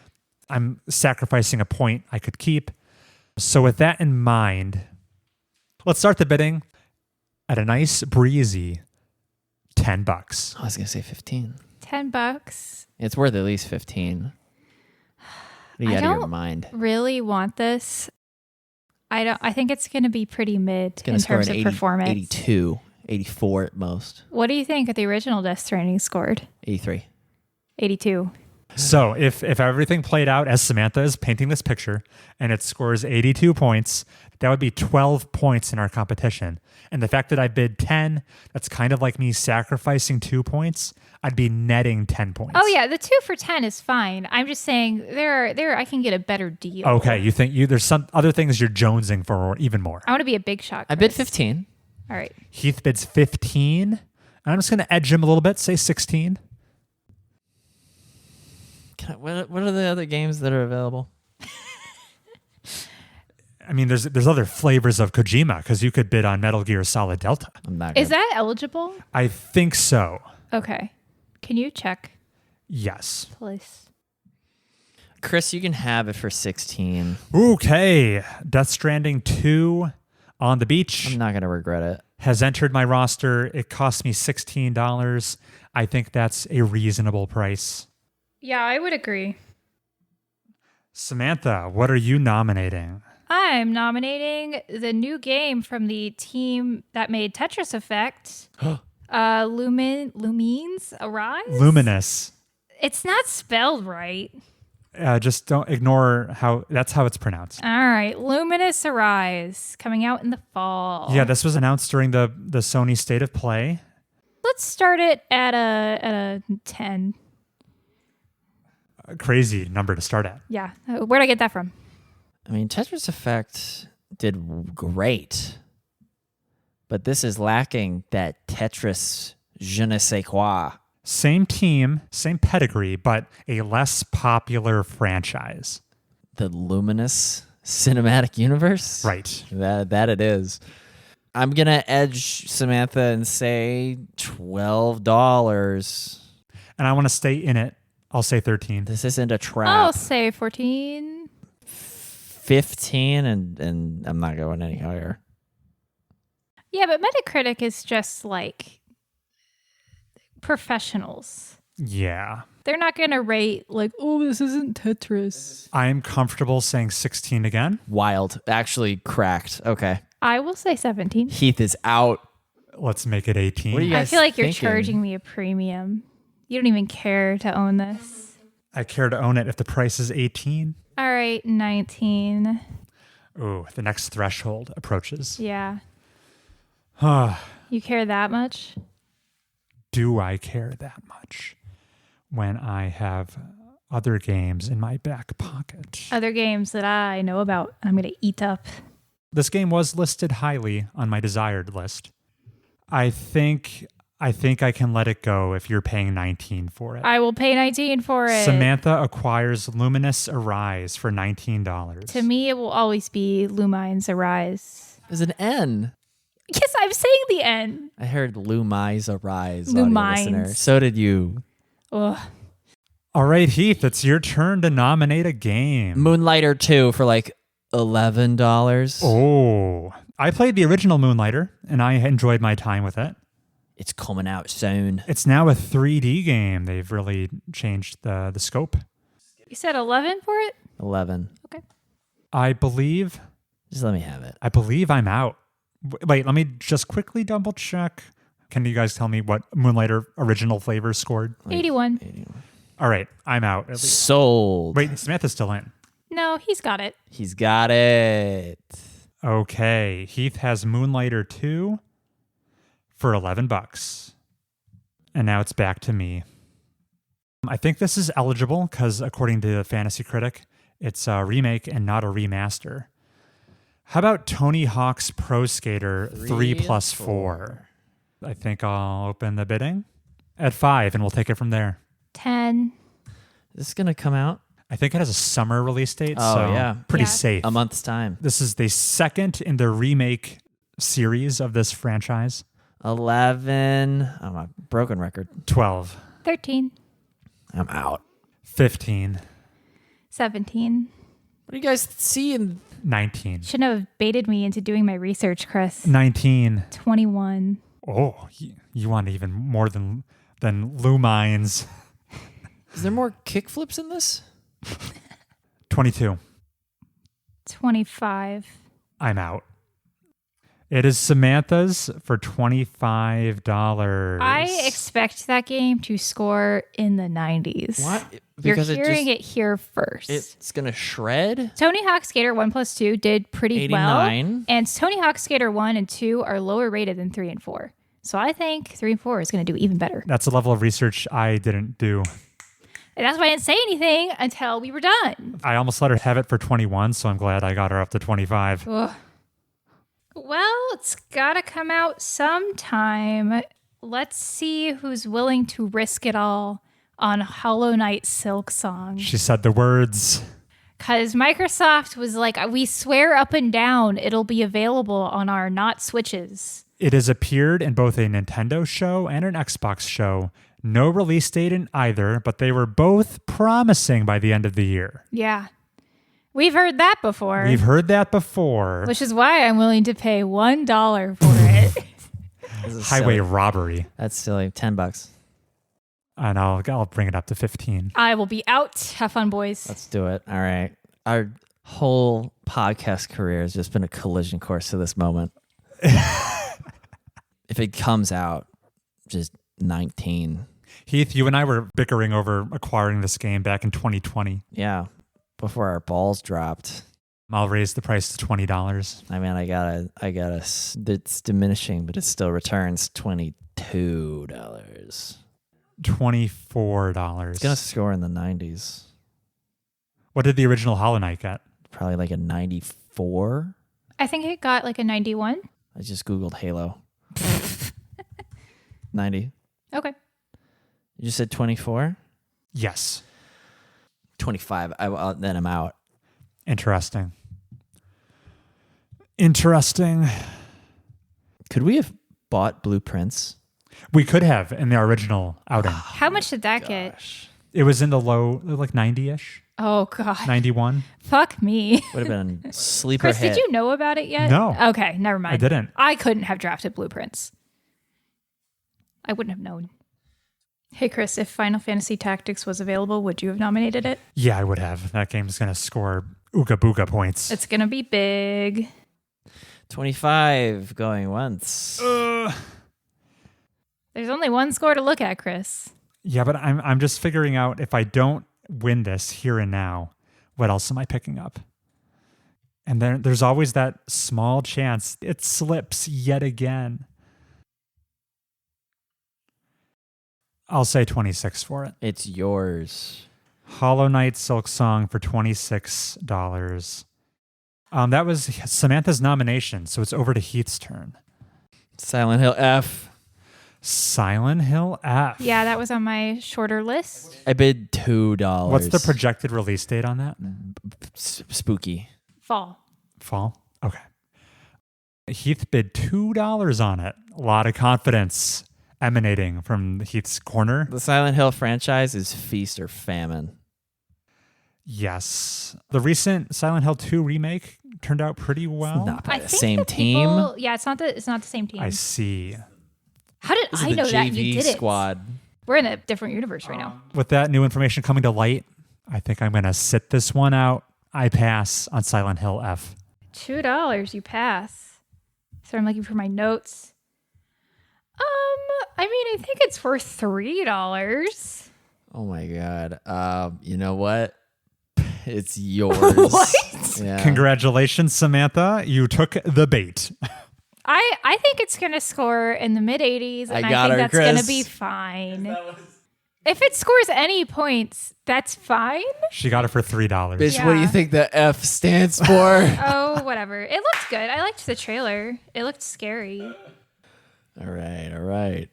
I'm sacrificing a point I could keep. So with that in mind, let's start the bidding at a nice breezy $10. I was going to say 15. $10. It's worth at least 15. What I out of your don't mind? really want this. I think it's going to be pretty mid in Score terms an of 80, performance. 82, 84 at most. What do you think the original Death Stranding scored? 83. 82. So if everything played out as Samantha is painting this picture and it scores 82 points, that would be 12 points in our competition. And the fact that I bid 10, that's kind of like me sacrificing 2 points. I'd be netting 10 points. Oh yeah, the 2 for 10 is fine. I'm just saying there I can get a better deal. Okay, you think there's some other things you're jonesing for even more. I want to be a big shot. I bid Chris. 15. All right. Heath bids 15. And I'm just going to edge him a little bit, say 16. What are the other games that are available? I mean, there's other flavors of Kojima because you could bid on Metal Gear Solid Delta. I'm not Is gonna- that eligible? I think so. Okay. Can you check, Yes. please? Chris, you can have it for 16. Okay. Death Stranding 2 on the Beach I'm not going to regret it. has entered my roster. It cost me $16. I think that's a reasonable price. Yeah, I would agree. Samantha, what are you nominating? I'm nominating the new game from the team that made Tetris Effect. Lumines Arise? Luminous. It's not spelled right. Just don't ignore that's how it's pronounced. All right, Luminous Arise coming out in the fall. Yeah, this was announced during the Sony State of Play. Let's start it at a 10. A crazy number to start at. Yeah. Where'd I get that from? I mean, Tetris Effect did great, but this is lacking that Tetris je ne sais quoi. Same team, same pedigree, but a less popular franchise. The Luminous Cinematic Universe? Right. That it is. I'm going to edge Samantha and say $12. And I want to stay in it. I'll say 13. This isn't a trap. I'll say 14. 15 and I'm not going any higher. Yeah, but Metacritic is just like professionals. Yeah. They're not going to rate like, oh, this isn't Tetris. I'm comfortable saying 16 again. Wild. Actually cracked. Okay. I will say 17. Heath is out. Let's make it 18. What are you I guys feel like you're thinking? charging me a premium. You don't even care to own this. I care to own it if the price is 18. All right, 19. Ooh, the next threshold approaches. Yeah. Ah, You care that much? do I care that much when I have other games in my back pocket? Other games that I know about, I'm going to eat up. This game was listed highly on my desired list. I think I can let it go if you're paying 19 for it. I will pay 19 for it. Samantha acquires Luminous Arise for $19. To me, it will always be Lumines Arise. There's an N. Yes, I'm saying the N. I heard Lumines arise, Lumines. audio listener. So did you. Ugh. All right, Heath, it's your turn to nominate a game. Moonlighter 2 for like $11. Oh, I played the original Moonlighter, and I enjoyed my time with it. It's coming out soon. It's now a 3D game. They've really changed the scope. You said 11 for it? 11. Okay. I believe Just let me have it. I'm out. Wait, let me just quickly double check. Can you guys tell me what Moonlighter original flavor scored? 81. 81. All right, I'm out. At least. Sold. Wait, Samantha's still in. No, he's got it. He's got it. Okay, Heath has Moonlighter 2 for $11. And now it's back to me. I think this is eligible because according to the Fantasy Critic, it's a remake and not a remaster. How about Tony Hawk's Pro Skater 3+4? I think I'll open the bidding at 5 and we'll take it from there. 10. Is this going to come out? I think it has a summer release date, Oh, so yeah. pretty Yeah. safe. A month's time. This is the second in the remake series of this franchise. 11. Oh, my broken record. 12, 13. I'm out. 15, 17. What do you guys see in 19, Shouldn't have baited me into doing my research, Chris. 19. 21. Oh, you want even more than Lumines. Is there more kickflips in this? 22. 25. I'm out. It is Samantha's for $25. I expect that game to score in the 90s. What? You're Because hearing it here first. It's going to shred? Tony Hawk Skater 1+2 did pretty well. 89. And Tony Hawk Skater 1 and 2 are lower rated than 3 and 4. So I think 3 and 4 is going to do even better. That's a level of research I didn't do. And that's why I didn't say anything until we were done. I almost let her have it for 21, so I'm glad I got her up to 25. Ugh. Well, it's got to come out sometime. Let's see who's willing to risk it all on Hollow Knight Silk Song. She said the words. Because Microsoft was like, we swear up and down it'll be available on our not Switches. It has appeared in both a Nintendo show and an Xbox show. No release date in either, but they were both promising by the end of the year. Yeah. We've heard that before. We've heard that before. Which is why I'm willing to pay $1 for it. This is Highway silly. robbery. That's silly. $10. And I'll bring it up to 15. I will be out. Have fun, boys. Let's do it. All right. Our whole podcast career has just been a collision course to this moment. If it comes out, just 19. Heath, you and I were bickering over acquiring this game back in 2020. Yeah. Before our balls dropped. I'll raise the price to $20. I mean, it's diminishing, but it still returns $22. $24. It's going to score in the 90s. What did the original Hollow Knight get? Probably like a 94. I think it got like a 91. I just Googled Halo. 90. Okay. You said 24? Yes. 25. Then I'm out. Interesting. Interesting. Could we have bought Blueprints? We could have in the original outing. How much did that get? Gosh. It was in the low, like 90-ish, Oh, God. 91. Fuck me. Would have been sleeper Chris, hit. did you know about it yet? No. Okay, never mind. I didn't. I couldn't have drafted Blueprints. I wouldn't have known. Hey, Chris, if Final Fantasy Tactics was available, would you have nominated it? Yeah, I would have. That game's going to score ooga booga points. It's going to be big. 25 going once. There's only one score to look at, Chris. Yeah, but I'm just figuring out if I don't win this here and now, what else am I picking up? And there's always that small chance it slips yet again. I'll say 26 for it. It's yours. Hollow Knight Silk Song for $26. That was Samantha's nomination, so it's over to Heath's turn. Silent Hill F. Silent Hill F. Yeah, that was on my shorter list. I bid $2. What's the projected release date on that? Spooky. Fall. Fall? Okay. Heath bid $2 on it. A lot of confidence emanating from Heath's corner. The Silent Hill franchise is feast or famine. Yes. The recent Silent Hill 2 remake turned out pretty well. Not by I the think same the team. people- yeah, it's not the same team. I see. How did This is I the know that? JV You did it. squad. We're in a different universe right now. With that new information coming to light, I think I'm going to sit this one out. I pass on Silent Hill F. $2, you pass. So I'm looking for my notes. I mean, I think it's worth $3. Oh my god. You know what? It's yours. What? Yeah. Congratulations, Samantha. You took the bait. I think it's gonna score in the mid 80s, and I I, got think her, that's Chris. gonna be fine. If it scores any points, that's fine. She got it for $3. Bitch, what do you Yeah. think the F stands for? Oh, whatever. It looked good. I liked the trailer. It looked scary. All right.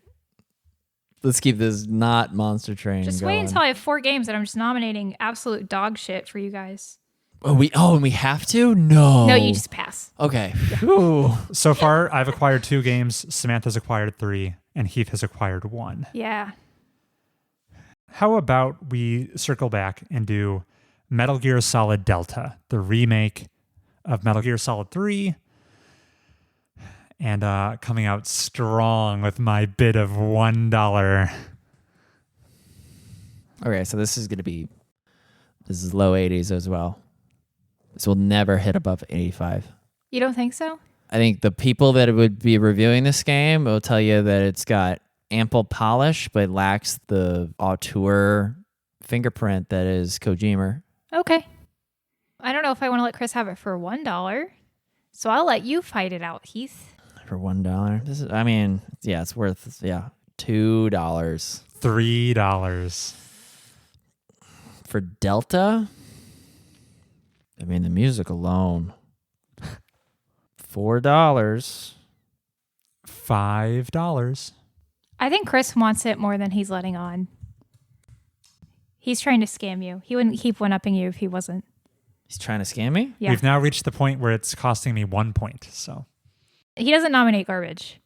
Let's keep this not Monster Train Just going. wait until I have 4 games and I'm just nominating absolute dog shit for you guys. And we have to? No. No, you just pass. Okay. Whew. So far, I've acquired 2 games. Samantha's acquired 3, and Heath has acquired 1. Yeah. How about we circle back and do Metal Gear Solid Delta, the remake of Metal Gear Solid 3, and coming out strong with my bid of $1. Okay, so this is low 80s as well. This will never hit above 85. You don't think so? I think the people that would be reviewing this game will tell you that it's got ample polish, but lacks the auteur fingerprint that is Kojima. Okay. I don't know if I want to let Chris have it for $1. So I'll let you fight it out, Heath. For $1. It's worth $2. $3. For Delta, I mean the music alone. $4. $5. I think Chris wants it more than he's letting on. He's trying to scam you. He wouldn't keep one-upping you if he wasn't. He's trying to scam me? Yeah. We've now reached the point where it's costing me 1 point. So He doesn't nominate garbage.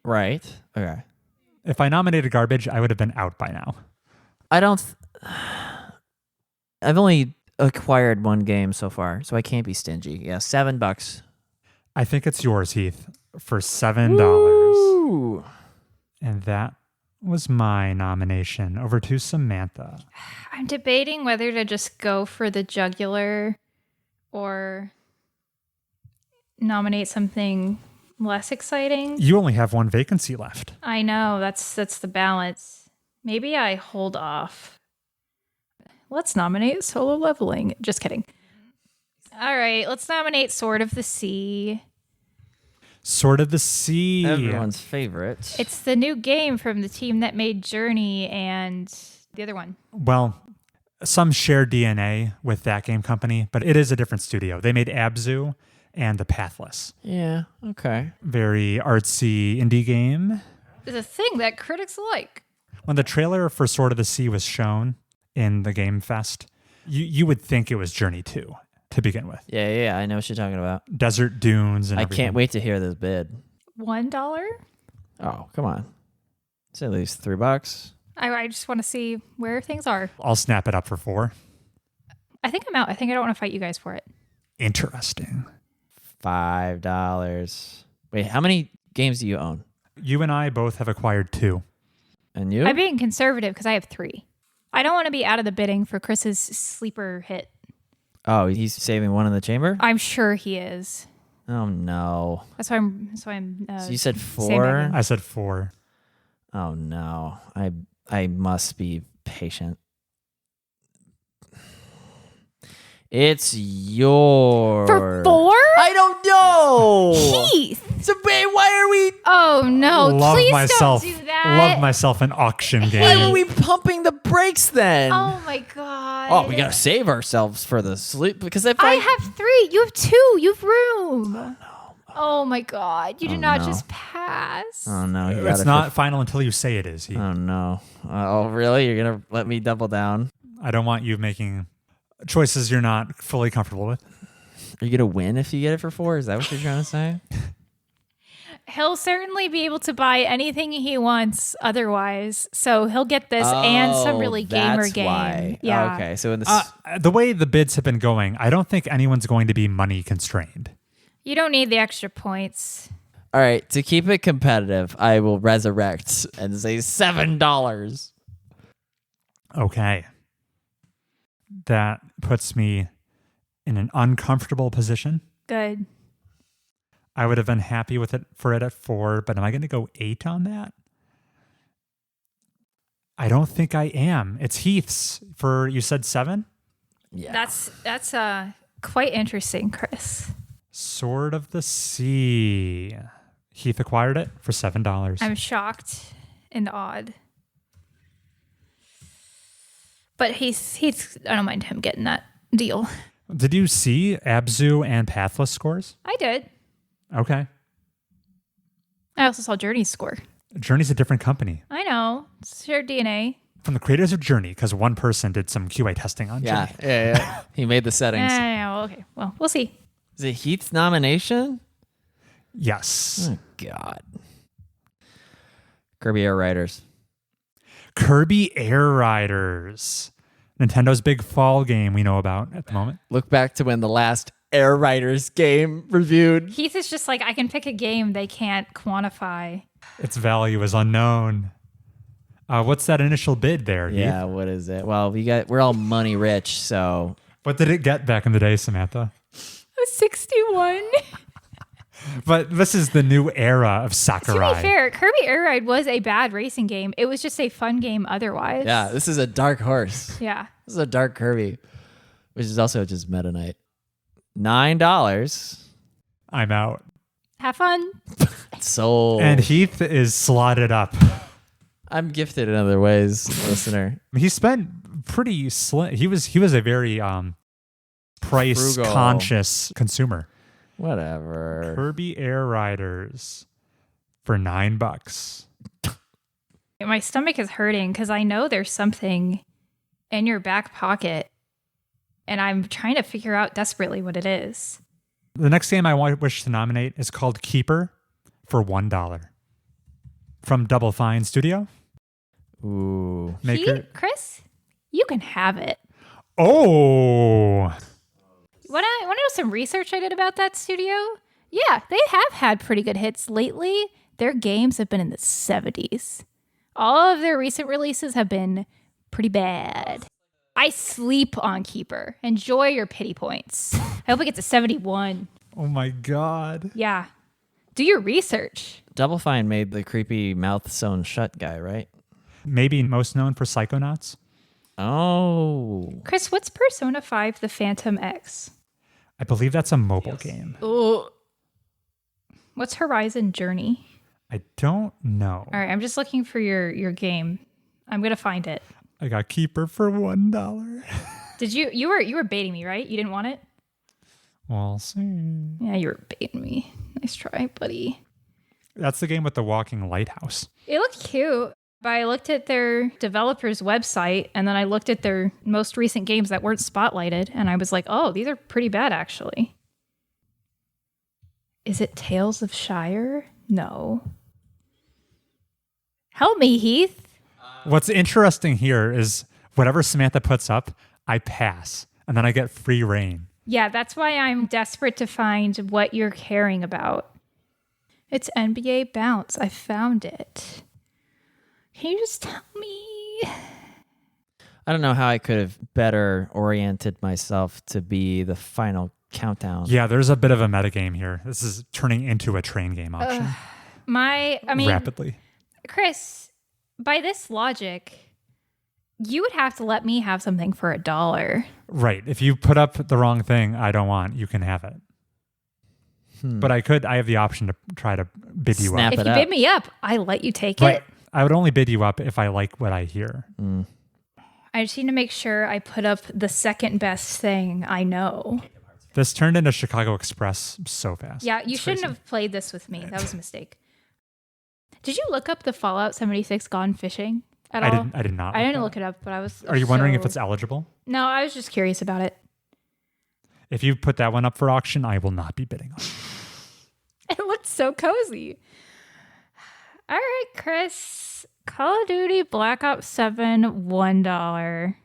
Right. Okay. if I nominated garbage, I would have been out by now. I've only acquired 1 game so far, so I can't be stingy. Yeah, $7. I think it's yours, Heath, for $7. Ooh. And that was my nomination. Over to Samantha. I'm debating whether to just go for the jugular or nominate something less exciting. You only have 1 vacancy left. I know, that's the balance. Maybe I hold off. Let's nominate Solo Leveling. Just kidding. All right, let's nominate Sword of the Sea. Sword of the Sea. Everyone's favorite. It's the new game from the team that made Journey and the other one. Well, some share DNA with that game company, but it is a different studio. They made Abzu and The Pathless. Yeah, okay. Very artsy indie game. It's a thing that critics like. When the trailer for Sword of the Sea was shown in the Game Fest, you would think it was Journey 2 to begin with. Yeah, I know what you're talking about. Desert dunes and I everything. can't wait to hear this bid. $1? Oh, come on. It's at least $3. I just want to see where things are. I'll snap it up for 4. I think I'm out. I think I don't want to fight you guys for it. Interesting. $5. Wait, how many games do you own? You and I both have acquired 2. And you? I'm being conservative because I have 3. I don't want to be out of the bidding for Chris's sleeper hit. Oh, he's saving 1 in the chamber? I'm sure he is. Oh, no. That's why I'm. So you said 4? sandbagging. I said 4. Oh, no. I must be patient. It's yours. For 4? I don't know. Heath. So wait, why are we? Oh no! Love Please myself. don't do that. Love myself an auction Why game. are we pumping the brakes then? Oh my god! Oh, we gotta save ourselves for the sleep because if I I have 3. You have 2. You have room. Oh no! Oh my god! You did not no. just pass. oh no, you It's gotta not final until you say it is. Heath. Oh no! Oh really? You're gonna let me double down? I don't want you making choices you're not fully comfortable with. Are you gonna win if you get it for 4? Is that what you're trying to say? He'll certainly be able to buy anything he wants otherwise. So he'll get this and some really gamer that's game. Why. Yeah. Okay. So in The way the bids have been going, I don't think anyone's going to be money constrained. You don't need the extra points. all right, to keep it competitive, I will resurrect and say $7. Okay. That puts me in an uncomfortable position. Good. I would have been happy with it at 4, but am I going to go 8 on that? I don't think I am. It's Heath's for, you said 7? Yeah. That's quite interesting, Chris. Sword of the Sea. Heath acquired it for $7. I'm shocked and awed. But he's I don't mind him getting that deal. Did you see Abzu and Pathless scores? I did. Okay. I also saw Journey's score. Journey's a different company. I know. It's shared DNA. From the creators of Journey, because one person did some QA testing on Yeah. Journey. Yeah. He made the settings. Yeah, okay. Well, we'll see. Is it Heath's nomination? Yes. Oh, God. Kirby Air Riders. Kirby Air Riders. Nintendo's big fall game we know about at the moment. Look back to when the last Air Riders game reviewed. Heath is just like, I can pick a game they can't quantify. Its value is unknown. What's that initial bid there, Heath? Yeah, what is it? Well, we're all money rich, so What did it get back in the day, Samantha? 61. But this is the new era of To Sakurai. be fair, Kirby Air Ride was a bad racing game. It was just a fun game otherwise. yeah, this is a dark horse. Yeah. This is a dark Kirby, which is also just Meta Knight. $9. I'm out. Have fun. Sold. And Heath is slotted up. I'm gifted in other ways, listener. He spent pretty slim. He was a very price Frugal. conscious consumer. Whatever. Kirby Air Riders for $9. My stomach is hurting because I know there's something in your back pocket, and I'm trying to figure out desperately what it is. The next game I wish to nominate is called Keeper for $1 from Double Fine Studio. Ooh. Chris, you can have it. Oh, Want to know some research I did about that studio? Yeah, they have had pretty good hits lately. Their games have been in the 70s. All of their recent releases have been pretty bad. I sleep on Keeper. Enjoy your pity points. I hope it gets a 71. oh my God. Yeah. Do your research. Double Fine made the creepy mouth sewn shut guy, right? Maybe most known for Psychonauts. Oh. Chris, what's Persona 5 The Phantom X? I believe that's a mobile game. Oh. What's Horizon Journey? I don't know. All right, I'm just looking for your game. I'm going to find it. I got Keeper for $1. Did you were baiting me, right? You didn't want it? We'll see. Yeah, you were baiting me. Nice try, buddy. That's the game with the walking lighthouse. It looked cute, but I looked at their developer's website and then I looked at their most recent games that weren't spotlighted and I was like, oh, these are pretty bad actually. Is it Tales of Shire? No. Help me, Heath. What's interesting here is whatever Samantha puts up, I pass, and then I get free reign. Yeah, that's why I'm desperate to find what you're caring about. It's NBA Bounce. I found it. Can you just tell me? I don't know how I could have better oriented myself to be the final countdown. Yeah, there's a bit of a metagame here. This is turning into a train game option Rapidly. rapidly. Chris, by this logic, you would have to let me have something for $1. Right. If you put up the wrong thing I don't want, you can have it. But I have the option to try to bid you Snap up. If it you up. bid me up, I let you take Right. it. I would only bid you up if I like what I hear. I just need to make sure I put up the second best thing I know. This turned into Chicago Express so fast. Yeah, you It's shouldn't crazy. have played this with me. That was a mistake. Did you look up the Fallout 76 Gone Fishing at all? I did not. I didn't look it up, but I was. Are you wondering if it's eligible? No, I was just curious about it. If you put that one up for auction, I will not be bidding on it. It looked So cozy. All right, Chris. Call of Duty Black Ops 7, $1.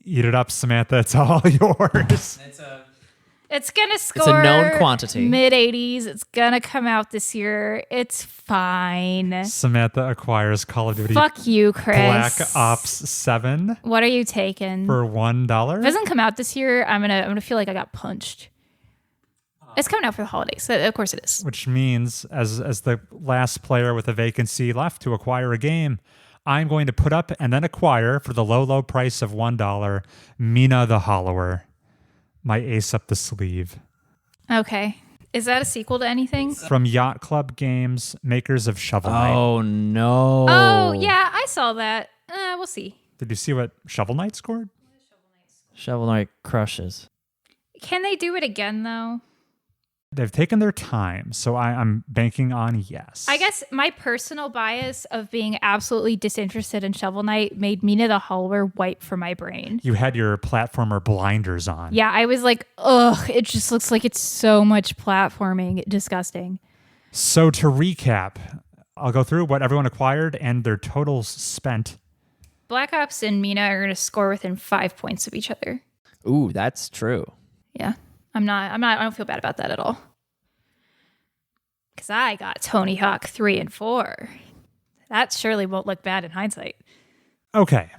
Eat it up, Samantha. It's all yours. It's gonna score. It's a known quantity. Mid-80s. It's gonna come out this year. It's fine. Samantha acquires Call of Duty Fuck you, Chris. Black Ops 7 What are you taking? for If it $1. doesn't come out this year, I'm gonna feel like I got punched. It's coming out for the holidays, so of course it is. Which means, as the last player with a vacancy left to acquire a game, I'm going to put up and then acquire for the low price of $1, Mina the Hollower, my ace up the sleeve. Okay. Is that a sequel to anything? From Yacht Club Games, makers of Shovel Knight. Oh, no. Oh, yeah, I saw that. We'll see. Did you see what Shovel Knight scored? Shovel Knight crushes. Can they do it again, though? They've taken their time, so I'm banking on yes. I guess my personal bias of being absolutely disinterested in Shovel Knight made Mina the Hollower wipe for my brain. You had your platformer blinders on. Yeah, I was like, ugh, it just looks like it's so much platforming. Disgusting. So to recap, I'll go through what everyone acquired and their totals spent. Black Ops and Mina are going to score within 5 points of each other. Ooh, that's true. Yeah. I don't feel bad about that at all. Because I got Tony Hawk 3 and 4. That surely won't look bad in hindsight. Okay,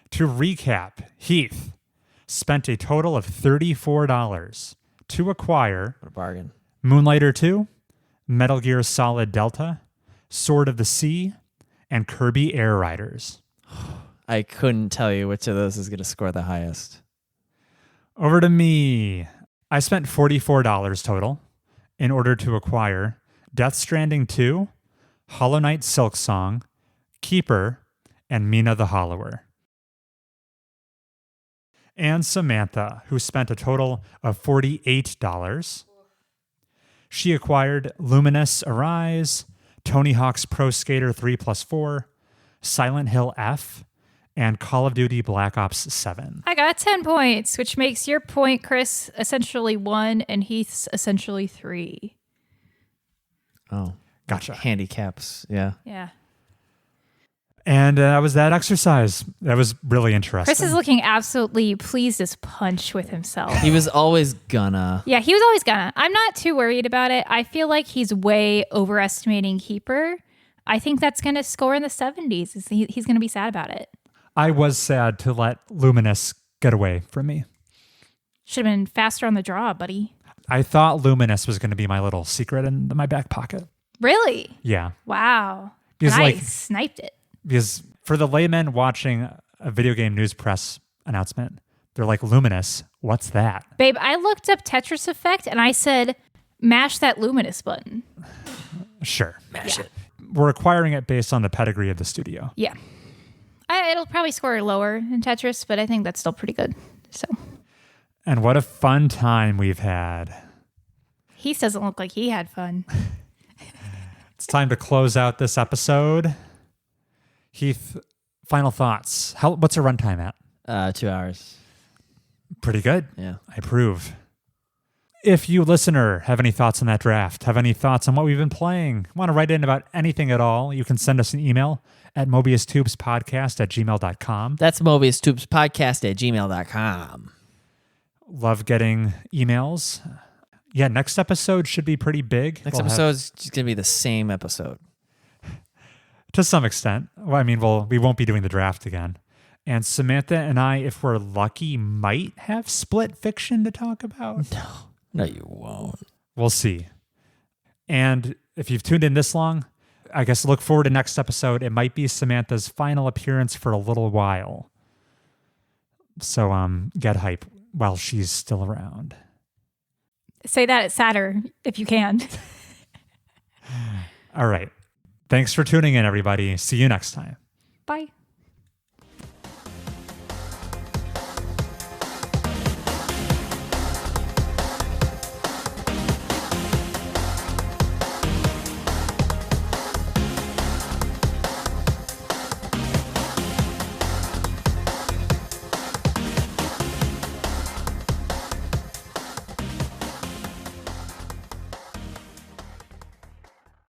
to recap, Heath spent a total of $34 to acquire What a bargain. Moonlighter 2, Metal Gear Solid Delta, Sword of the Sea, and Kirby Air Riders. I couldn't tell you which of those is going to score the highest. Over to me. I spent $44 total in order to acquire Death Stranding 2, Hollow Knight Silksong, Keeper, and Mina the Hollower. And Samantha, who spent a total of $48. She acquired Luminous Arise, Tony Hawk's Pro Skater 3+4, Silent Hill F, and Call of Duty Black Ops 7. I got 10 points, which makes your point, Chris, essentially 1 and Heath's essentially 3. Oh. Gotcha. Handicaps, yeah. Yeah. And that was that exercise. That was really interesting. Chris is looking absolutely pleased as punch with himself. He was always gonna. Yeah, he was always gonna. I'm not too worried about it. I feel like he's way overestimating Keeper. I think that's going to score in the 70s. He's going to be sad about it. I was sad to let Luminous get away from me. Should have been faster on the draw, buddy. I thought Luminous was going to be my little secret in my back pocket. Really? Yeah. Wow. Because and I like sniped it. because for the layman watching a video game news press announcement, they're like, Luminous, what's that? Babe, I looked up Tetris Effect and I said, mash that Luminous button. Sure. Mash it. We're acquiring it based on the pedigree of the studio. Yeah. It'll probably score lower than Tetris, but I think that's still pretty good. So And what a fun time we've had. Heath doesn't look like he had fun. It's time to close out this episode. Heath, final thoughts. What's a runtime at? 2 hours. Pretty good. Yeah. I approve. If you, listener, have any thoughts on that draft, have any thoughts on what we've been playing, want to write in about anything at all, you can send us an email at mobiustubespodcast@gmail.com. That's mobiustubespodcast@gmail.com. Love getting emails. Yeah, next episode should be pretty big. Next episode is just going to be the same episode. To some extent. Well, I mean, we won't be doing the draft again. And Samantha and I, if we're lucky, might have split fiction to talk about. No, you won't. We'll see. And if you've tuned in this long, I guess look forward to next episode. It might be Samantha's final appearance for a little while. So get hype while she's still around. Say that at Saturn if you can. All right. Thanks for tuning in, everybody. See you next time. Bye.